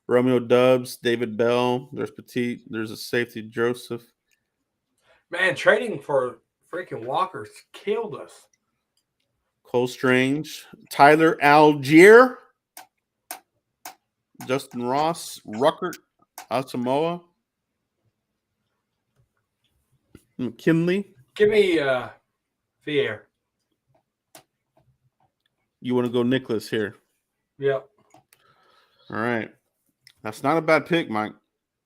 Romeo Dubs, David Bell. There's Petit. There's a safety, Joseph. Man, trading for freaking Walker's killed us. Cole Strange, Tyler Algier, Justin Ross, Ruckert, Asamoah, McKinley. Give me Fier. You want to go Nicholas here? Yep. All right. That's not a bad pick, Mike.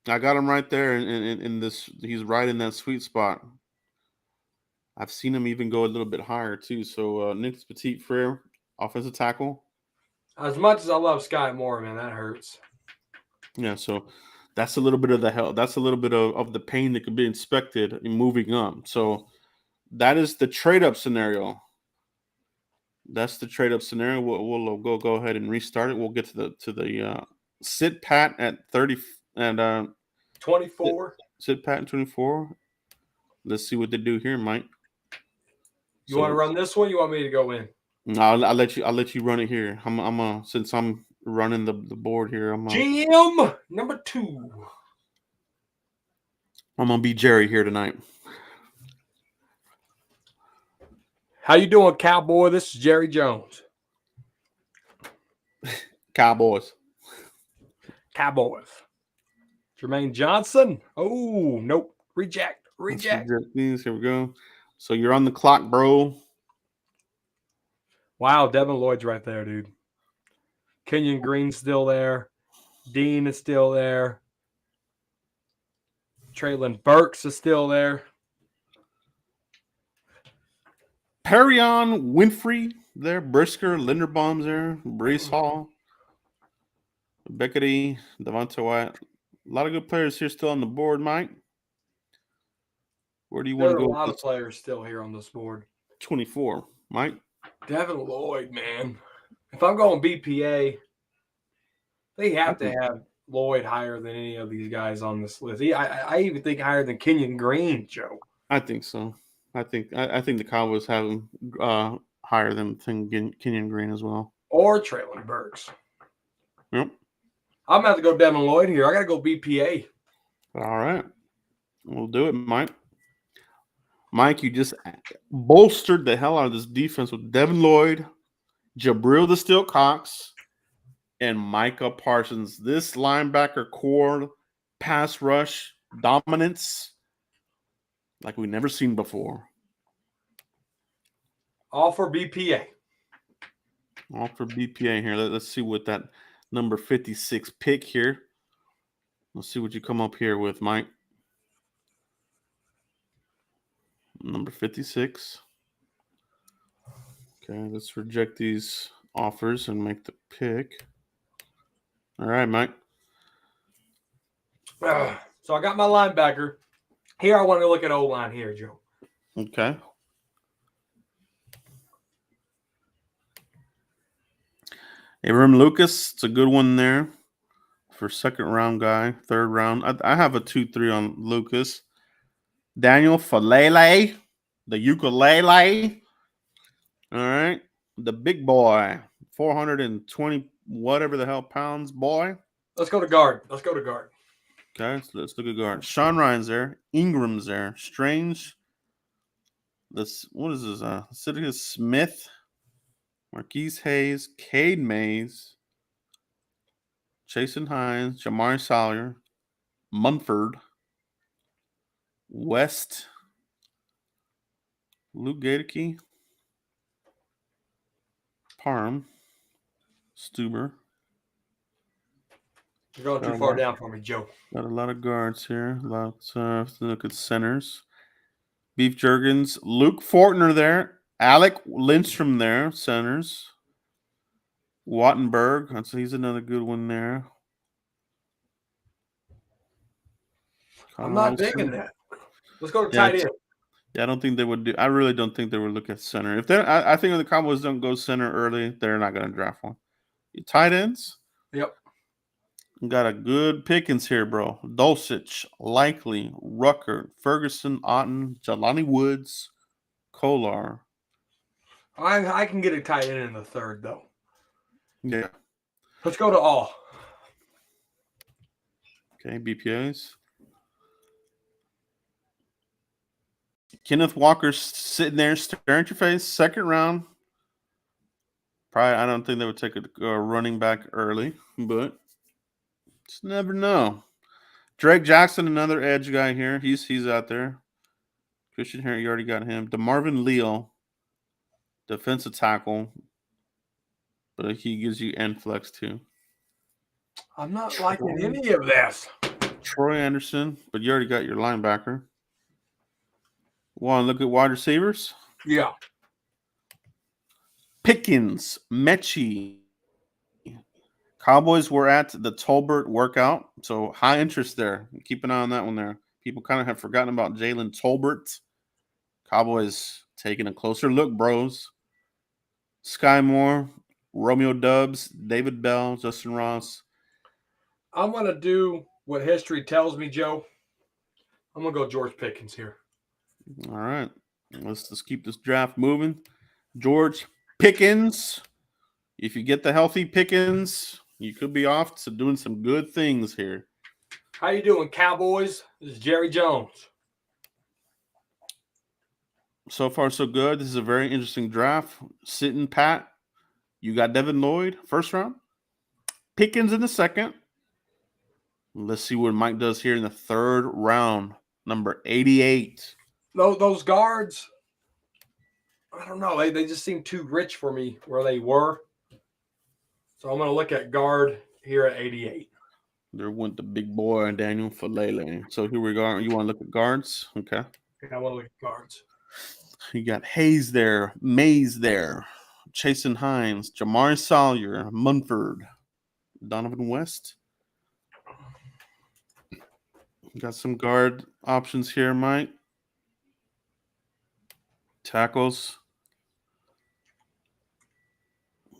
I got him right there in this. He's right in that sweet spot. I've seen him even go a little bit higher too. So Nicholas Petit Frere, offensive tackle. As much as I love Sky Moore, man, that hurts. Yeah, so that's a little bit of the hell. That's a little bit of the pain that could be expected in moving up. So that is the trade up scenario. That's the trade up scenario. We'll go ahead and restart it. We'll get to the sit pat at 30 and 24. sit pat at 24. Let's see what they do here, Mike. You want to run this one? You want me to go in? No, I'll let you run it here. Since I'm running the board here. GM number 2. I'm gonna be Jerry here tonight. How you doing, Cowboy? This is Jerry Jones. Cowboys. Jermaine Johnson. Oh, nope. Reject. These. Here we go. So you're on the clock, bro. Wow, Devin Lloyd's right there, dude. Kenyon Green's still there. Dean is still there. Traylon Burks is still there. Perrion Winfrey there. Brisker, Linderbaum's there. Brees Hall. Beckety, Devonta White. A lot of good players here still on the board, Mike. Where do you want to go? There are a lot of players still here on this board. 24, Mike. Devin Lloyd, man. If I'm going BPA, they have to have Lloyd higher than any of these guys on this list. I even think higher than Kenyon Green, Joe. I think so. I think the Cowboys have him higher than Kenyon Green as well. Or Traylon Burks. Yep. I'm going to have to go Devin Lloyd here. I got to go BPA. All right. We'll do it, Mike. Mike, you just bolstered the hell out of this defense with Devin Lloyd, Jabril the Steel Cox, and Micah Parsons. This linebacker core, pass rush, dominance, like we've never seen before. All for BPA. All for BPA here. Let's see what that number 56 pick here. Let's see what you come up here with, Mike. Number 56. Okay, let's reject these offers and make the pick. All right, Mike. So I got my linebacker. Here I want to look at O-line here, Joe. Okay. Abram Lucas, it's a good one there for second round guy, third round. I have a 2-3 on Lucas. Daniel Falele, the ukulele. All right. The big boy, 420 whatever the hell pounds boy. Let's go to guard. Okay, so let's look at guard. Sean Ryan's there. Ingram's there. Strange. What is this? Sidney Smith. Marquise Hayes. Cade Mays. Jason Hines. Jamari Sawyer. Munford. West. Luke Gadeke. Parham. Stuber. You're going too far down for me, Joe. Got a lot of guards here. Let's look at centers. Beef Jurgens. Luke Fortner there. Alec Lindstrom there. Centers. Wattenberg. He's another good one there. I'm not digging that. Let's go to tight end. Yeah, I don't think they would do. I really don't think they would look at center. If I think if the Cowboys don't go center early, they're not going to draft one. Tight ends. Yep. Got a good pickings here, bro. Dulcich, Likely, Rucker, Ferguson, Otten, Jelani Woods, Kolar. I can get a tight end in the third, though. Yeah. Let's go to all. Okay, BPAs. Kenneth Walker's sitting there staring at your face. Second round. Probably, I don't think they would take a running back early, but just never know. Drake Jackson, another edge guy here. He's out there. Christian Harry, you already got him. DeMarvin Leal, defensive tackle, but he gives you end flex too. I'm not liking any of this. Troy Anderson, but you already got your linebacker. Want to look at wide receivers? Yeah. Pickens, Mechie. Cowboys were at the Tolbert workout, so high interest there. Keep an eye on that one there. People kind of have forgotten about Jalen Tolbert. Cowboys taking a closer look, bros. Sky Moore, Romeo Dubs, David Bell, Justin Ross. I'm going to do what history tells me, Joe. I'm going to go George Pickens here. All right. Let's keep this draft moving. George Pickens. If you get the healthy Pickens, you could be off to doing some good things here. How you doing, Cowboys? This is Jerry Jones. So far, so good. This is a very interesting draft. Sitting pat. You got Devin Lloyd, first round. Pickens in the second. Let's see what Mike does here in the third round. Number 88. Those guards, I don't know. They just seem too rich for me where they were. So I'm going to look at guard here at 88. There went the big boy, Daniel Falele. So here we go. You want to look at guards? Okay. I want to look at guards. You got Hayes there, Mays there, Chasen Hines, Jamari Sawyer, Munford, Donovan West. Got some guard options here, Mike. Tackles.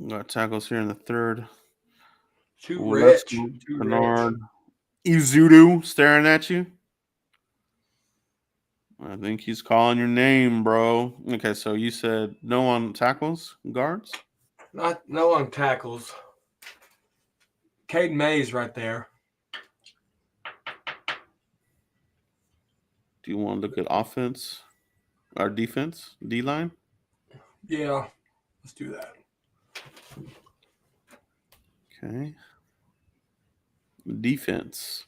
Got tackles here in the third. Too rich. Bernard. Izudu staring at you. I think he's calling your name, bro. Okay, so you said no on tackles, guards? No on tackles. Cade Mays right there. Do you want to look at offense or defense, D-line? Yeah, let's do that. Okay. Defense.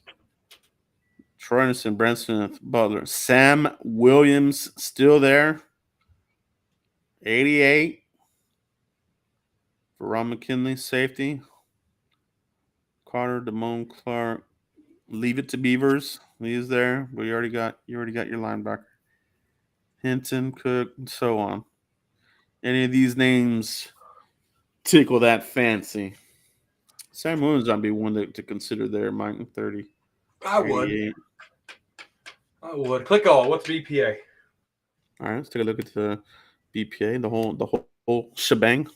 Troy Anderson, Branson Butler. Sam Williams still there. 88. For Ron McKinley, safety. Carter, Damone Clark. Leave it to Beavers. He's there, but you already got your linebacker. Hinton, Cook, and so on. Any of these names tickle that fancy? Sam Williams might be one to consider there, Mike. 30. I would. Click all. What's BPA? All right, let's take a look at the BPA, the whole shebang.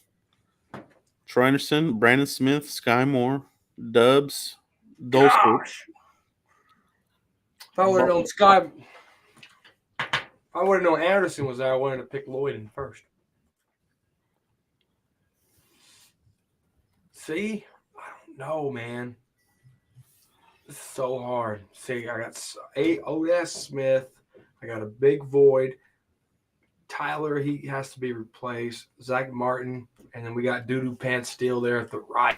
Troy Anderson, Brandon Smith, Sky Moore, Dubs, Dolster. If I would have known if I would have known Anderson was there, I wanted to pick Lloyd in first. See? I don't know, man. This is so hard. See, I got Odes Smith. I got a big void. Tyler, he has to be replaced. Zach Martin. And then we got Doodoo Pants still there at the right.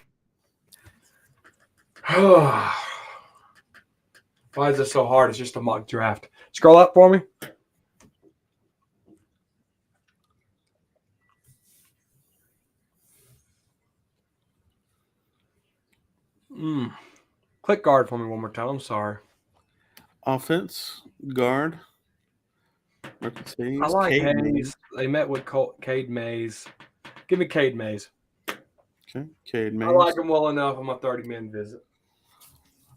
Why is this so hard? It's just a mock draft. Scroll up for me. Click guard for me one more time. I'm sorry. Offense, guard. I like Cade Hayes. Mays. They met with Cade Mays. Give me Cade Mays. Okay, Cade Mays. I like him well enough on my 30-minute visit.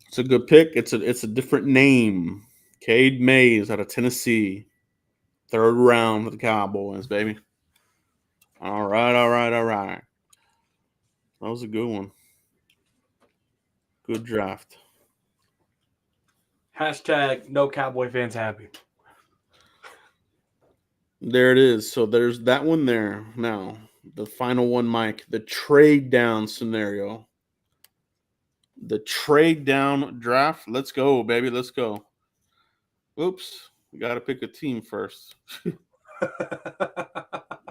It's a good pick. It's a different name. Cade Mays out of Tennessee. Third round for the Cowboys, baby. All right. That was a good one. Good draft. Hashtag no Cowboy fans happy. There it is. So there's that one there. Now, the final one, Mike. The trade down scenario. The trade down draft. Let's go, baby. Let's go. Oops. We got to pick a team first.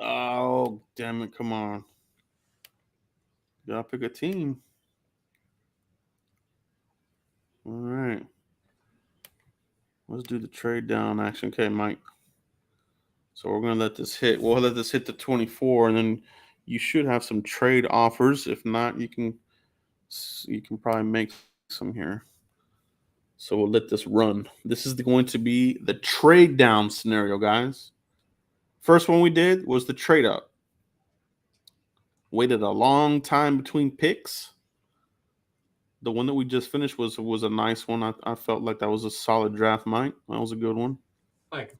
Oh, damn it. Come on. Got to pick a team. All right. Let's do the trade down action. Okay, Mike. So we're going to let this hit. We'll let this hit the 24, and then you should have some trade offers. If not, you can probably make some here. So we'll let this run. This is going to be the trade down scenario, guys. First one we did was the trade up. Waited a long time between picks. The one that we just finished was a nice one. I felt like that was a solid draft, Mike. That was a good one. Thank you.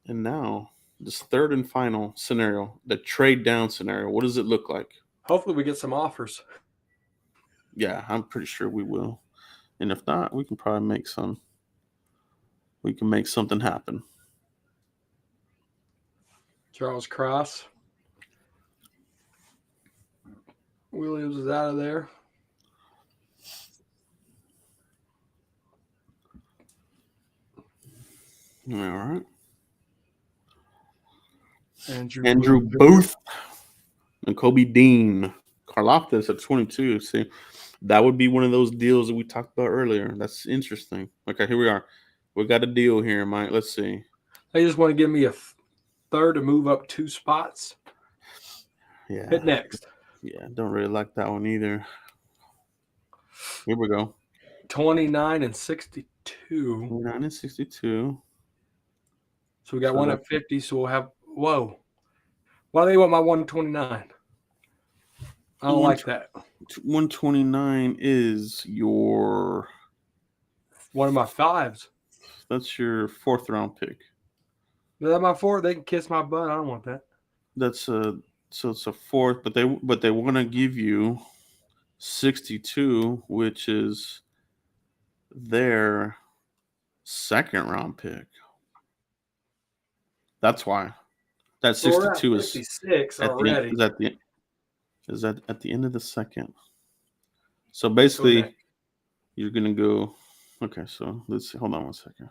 And now, this third and final scenario, the trade down scenario. What does it look like? Hopefully we get some offers. Yeah, I'm pretty sure we will. And if not, we can probably make some. We can make something happen. Charles Cross. Williams is out of there. All right. Andrew Booth and Kobe Dean. Karlaftis at 22. See, that would be one of those deals that we talked about earlier. That's interesting. Okay, here we are. We got a deal here, Mike. Let's see. They just want to give me a third to move up 2 spots. Yeah. Hit next. Yeah, don't really like that one either. Here we go. 29 and 62. 29 and 62. So we got one at 50. So we'll have, whoa. Why do they want my 129? I don't like that. 129 is your one of my 5s. That's your 4th round pick. Is that my 4th? They can kiss my butt. I don't want that. That's so it's a 4th, but they want to give you 62, which is their 2nd round pick. That's why. That 62 is 56 already. Is that at the end of the 2nd? So basically, you're gonna go. Okay, so let's see. Hold on one second.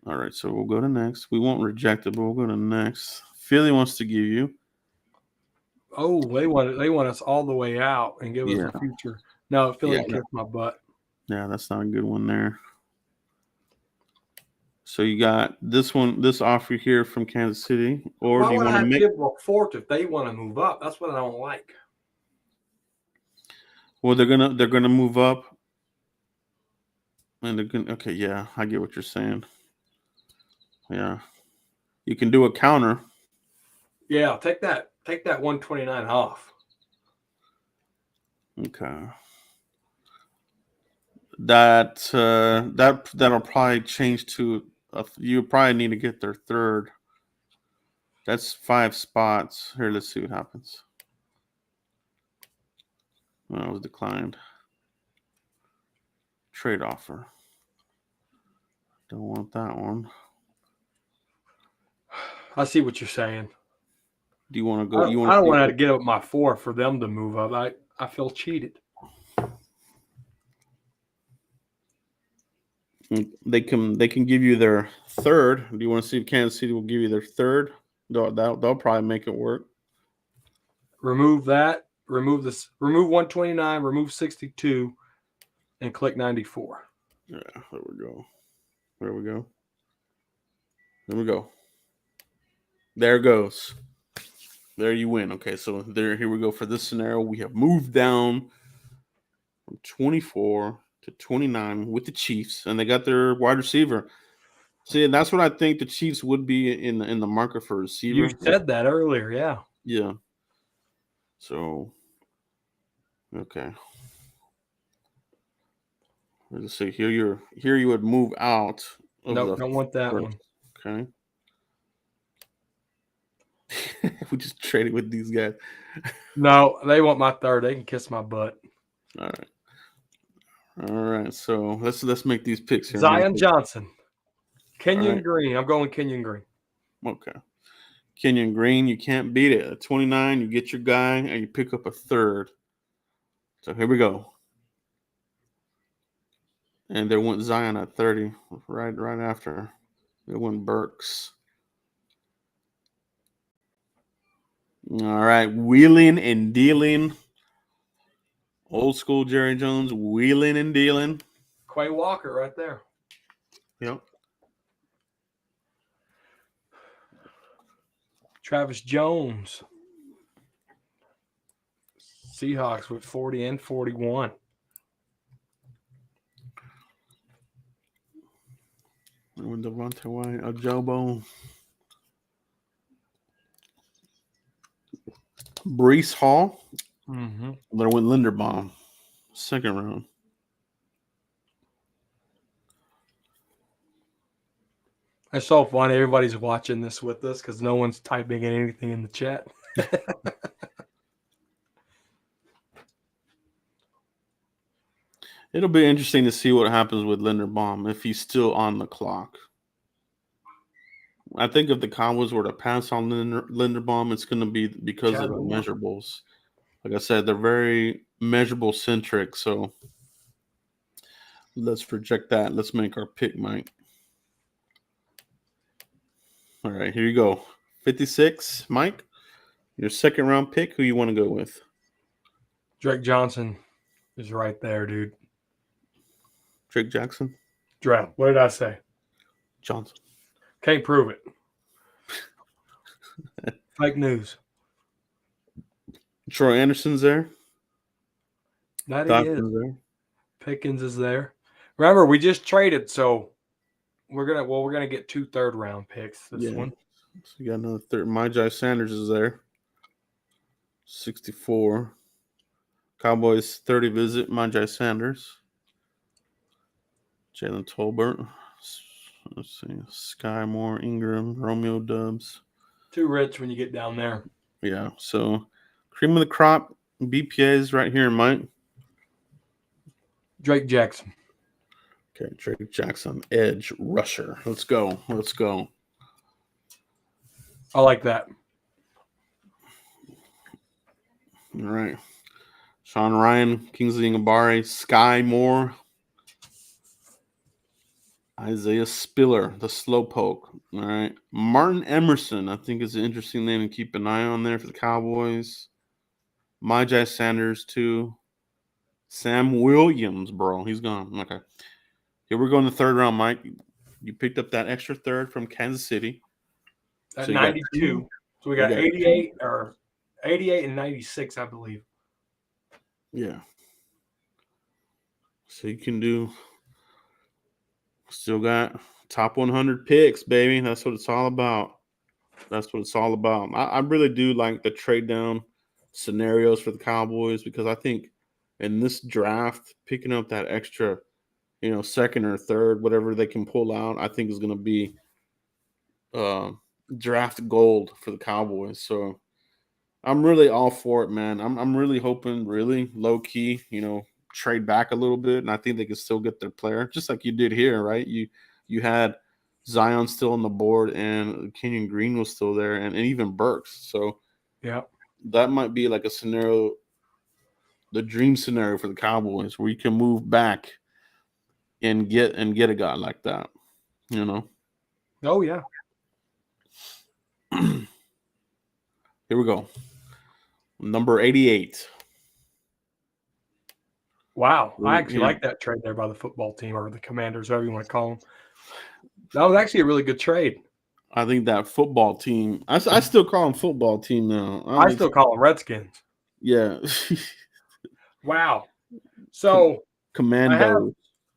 All right, so we'll go to next. We won't reject it, but we'll go to next. Philly wants to give you. Oh, they want us all the way out and give us a future. No, Philly kicked my butt. Yeah, that's not a good one there. So you got this offer here from Kansas City, or why do you would want to make give them a 4th if they want to move up? That's what I don't like. Well, they're gonna move up, and they're gonna. Okay, yeah, I get what you're saying. Yeah, you can do a counter. Yeah, take that 129 off. Okay. That'll probably change to you probably need to get their 3rd. That's 5 spots. Here, let's see what happens. Well, it was declined. Trade offer. Don't want that one. I see what you're saying. Do you want to go? I don't want to get up my 4 for them to move up. I feel cheated. They can give you their 3rd. Do you want to see if Kansas City will give you their 3rd? They'll probably make it work. Remove that. Remove this. Remove 129. Remove 62, and click 94. Yeah, there we go. There we go. There we go. There it goes. There you win. Okay, so here we go for this scenario. We have moved down from 24 to 29 with the Chiefs, and they got their wide receiver. See, and that's what I think the Chiefs would be in the market for receiver. You said that earlier, yeah. Yeah. So, okay. Let's see. Here you would move out. No, don't want that one. Okay. We just traded with these guys. No, they want my 3rd. They can kiss my butt. All right. So let's make these picks here. Zion Johnson, Kenyon Green. I'm going Kenyon Green. Okay. Kenyon Green, you can't beat it. At 29, you get your guy and you pick up a 3rd. So here we go. And they went Zion at 30, right after. They went Burks. All right, wheeling and dealing. Old school Jerry Jones, wheeling and dealing. Quay Walker right there. Yep. Travis Jones. Seahawks with 40 and 41. With Devontae White, Ajobo. Brees Hall. Mm-hmm. There went Linderbaum. Second round. It's so funny. Everybody's watching this with us because no one's typing anything in the chat. It'll be interesting to see what happens with Linderbaum if he's still on the clock. I think if the Cowboys were to pass on Linderbaum, it's going to be because of the measurables. Like I said, they're very measurable centric. So let's project that. Let's make our pick, Mike. All right, here you go. 56, Mike. Your second round pick. Who you want to go with? Drake Johnson is right there, dude. Drake Jackson? Drake. What did I say? Johnson. Can't prove it. Fake news. Troy Anderson's there. That Dawson's is. there. Pickens is there. Remember, we just traded, so we're gonna get 2 third-round picks this one. So you got another third. Myjai Sanders is there. 64. Cowboys 30 visit. Myjai Sanders. Jalen Tolbert. Let's see. Sky Moore, Ingram, Romeo Dubs. Too rich when you get down there. Yeah. So cream of the crop. BPAs right here, Mike. Drake Jackson. Okay, Drake Jackson, edge rusher. Let's go. I like that. All right. Sean Ryan, Kingsley Ngabare, Sky Moore, Isaiah Spiller, the slowpoke. All right. Martin Emerson, I think is an interesting name to keep an eye on there for the Cowboys. Myjai Sanders, too. Sam Williams, bro. He's gone. Okay. Here we're going to the third round, Mike. You picked up that extra third from Kansas City. At 92. So we got 88 or 88 and 96, I believe. Yeah. So you can do still got top 100 picks, baby. That's what it's all about. I really do like the trade down scenarios for the Cowboys because I think in this draft, picking up that extra, second or third, whatever they can pull out, I think is going to be draft gold for the Cowboys. So I'm really all for it, man. I'm really hoping, really low key, trade back a little bit, and I think they can still get their player, just like you did here, right? You had Zion still on the board, and Kenyon Green was still there, and even Burks. So yeah, that might be like a scenario, the dream scenario for the Cowboys, where you can move back and get a guy like that, Oh yeah. Here we go. Number 88. Wow. I actually like that trade there by the football team or the Commanders, whatever you want to call them. That was actually a really good trade. I think that football team, I still call them football team now. I still call them Redskins. Yeah. Wow. So Commando. I have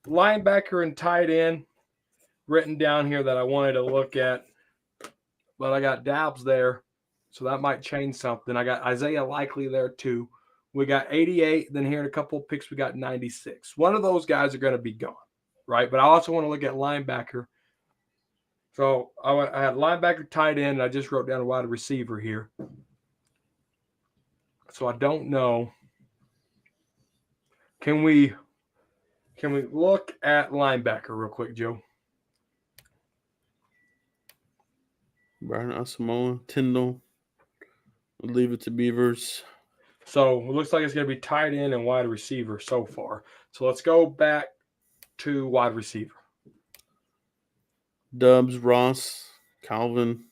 linebacker and tight end written down here that I wanted to look at, but I got Doubs there, so that might change something. I got Isaiah Likely there too. We got 88. Then here in a couple of picks, we got 96. One of those guys are going to be gone, right? But I also want to look at linebacker. So I had linebacker, tight end, and I just wrote down a wide receiver here. So I don't know. Can we look at linebacker real quick, Joe? Brian Asamoah, Tyndall. We'll leave it to Beavers. So it looks like it's going to be tight end and wide receiver so far. So let's go back 2 wide receiver. Dubs, Ross, Calvin.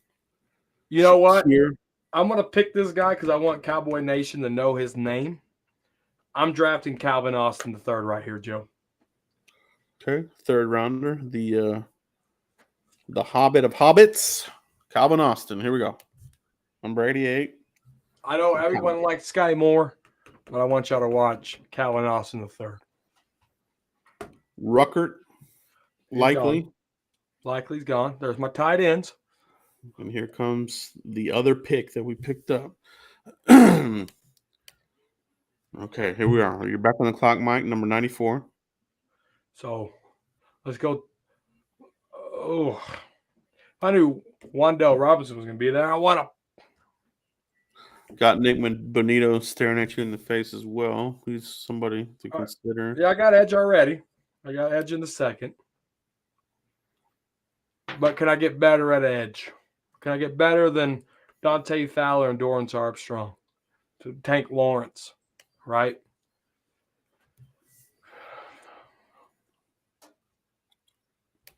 You know what? Here. I'm going to pick this guy because I want Cowboy Nation to know his name. I'm drafting Calvin Austin the third right here, Joe. Okay, third rounder. The Hobbit of Hobbits, Calvin Austin. Here we go. Number 88. I know everyone likes Sky Moore, but I want y'all to watch Calvin Austin the third. Ruckert, likely. Likely's gone. There's my tight ends. And here comes the other pick that we picked up. Okay, here we are. You're back on the clock, Mike, number 94. So let's go. Oh, if I knew Wan'Dale Robinson was going to be there, I want to. Got Nick Bonito staring at you in the face as well. He's somebody to consider. Yeah, I got Edge already. I got Edge in the second. But can I get better at Edge? Can I get better than Dante Fowler and Dorrance Armstrong to Tank Lawrence, right?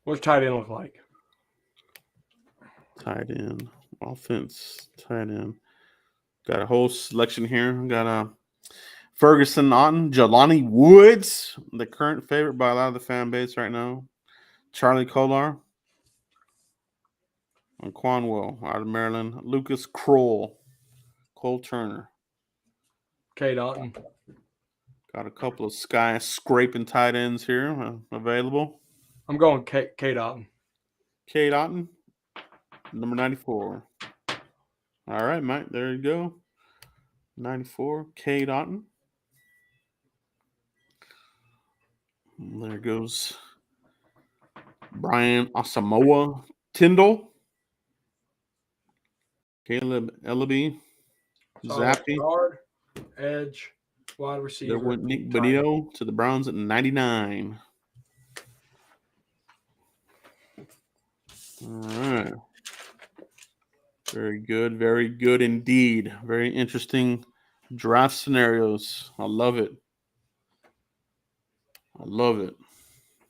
What's tight end look like? Tight end, offense, tight end. Got a whole selection here. Got Ferguson Otten, Jelani Woods, the current favorite by a lot of the fan base right now. Charlie Kolar, and Quanwell out of Maryland. Lucas Kroll, Cole Turner. Cade Otton. Got a couple of sky scraping tight ends here available. I'm going Cade Otton. Cade Otton, number 94. All right, Mike, there you go. 94, Cade Otton. And there goes Brian Asamoah Tyndall. Caleb Ellaby. Zappy. Guard, edge, wide receiver. There went Nick Bonito to the Browns at 99. All right. Very good. Very good indeed. Very interesting draft scenarios. I love it. I love it.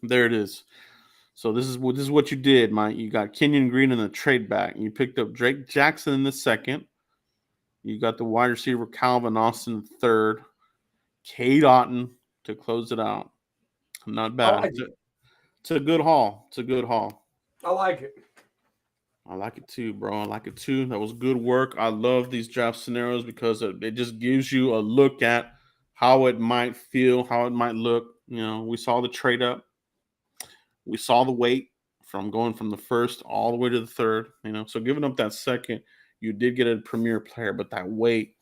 There it is. So this is what you did, Mike. You got Kenyon Green in the trade back. You picked up Drake Jackson in the second. You got the wide receiver Calvin Austin in the third. Cade Otton to close it out. Not bad. It's a good haul. It's a good haul. I like it. I like it too, bro. I like it too. That was good work. I love these draft scenarios because it just gives you a look at how it might feel, how it might look. You know, we saw the trade up. We saw the wait from going from the first all the way to the third. You know, so giving up that second, you did get a premier player, but that wait,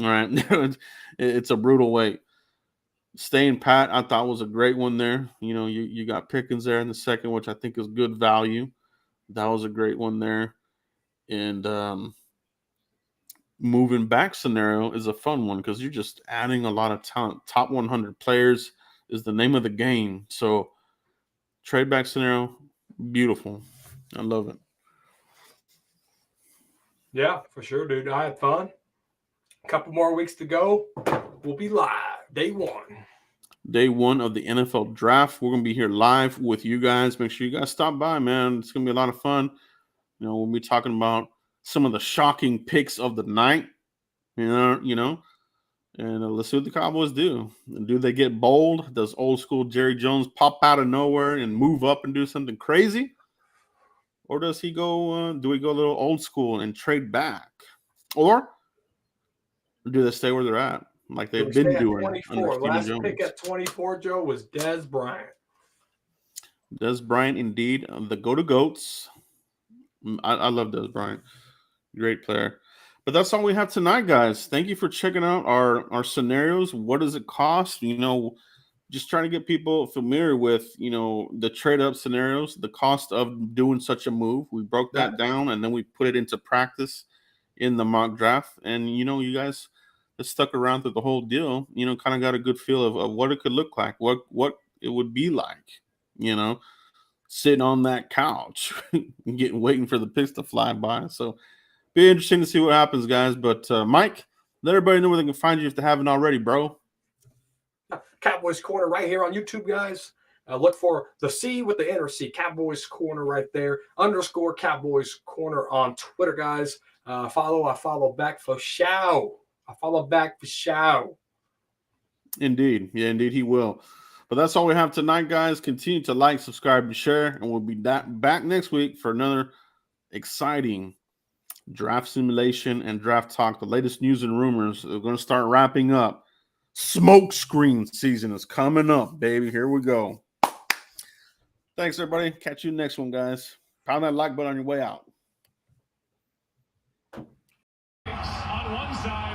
all right, it's a brutal wait. Staying pat, I thought was a great one there. You know, you got Pickens there in the second, which I think is good value. That was a great one there. And moving back scenario is a fun one because you're just adding a lot of talent. Top 100 players is the name of the game. So trade back scenario, beautiful. I love it. Yeah, for sure, dude. I had fun. A couple more weeks to go. We'll be live. Day one. Day one of the NFL draft. We're going to be here live with you guys. Make sure you guys stop by, man. It's going to be a lot of fun. You know, we'll be talking about some of the shocking picks of the night. And let's see what the Cowboys do. Do they get bold? Does old school Jerry Jones pop out of nowhere and move up and do something crazy? Or does he go, do we go a little old school and trade back? Or do they stay where they're at? Like they've been doing. 24. Last pick at 24, Joe, was Dez Bryant. Dez Bryant, indeed. The go-to-goats. I love Dez Bryant. Great player. But that's all we have tonight, guys. Thank you for checking out our scenarios. What does it cost? You know, just trying to get people familiar with, you know, the trade-up scenarios, the cost of doing such a move. We broke that down, and then we put it into practice in the mock draft. And, you know, you guys that stuck around through the whole deal, you know, kind of got a good feel of what it could look like, what it would be like, you know, sitting on that couch, waiting for the picks to fly by. So be interesting to see what happens, guys. But Mike, let everybody know where they can find you if they haven't already, bro. Cowboys Corner right here on YouTube, guys. Look for the C with the inner C, Cowboys Corner right there, _ Cowboys Corner on Twitter, guys. I follow back for show. I follow back for show. Indeed. Yeah, indeed he will. But that's all we have tonight, guys. Continue to like, subscribe, and share. And we'll be back next week for another exciting draft simulation and draft talk. The latest news and rumors. We're going to start wrapping up. Smoke screen season is coming up, baby. Here we go. Thanks, everybody. Catch you next one, guys. Pound that like button on your way out. On one side.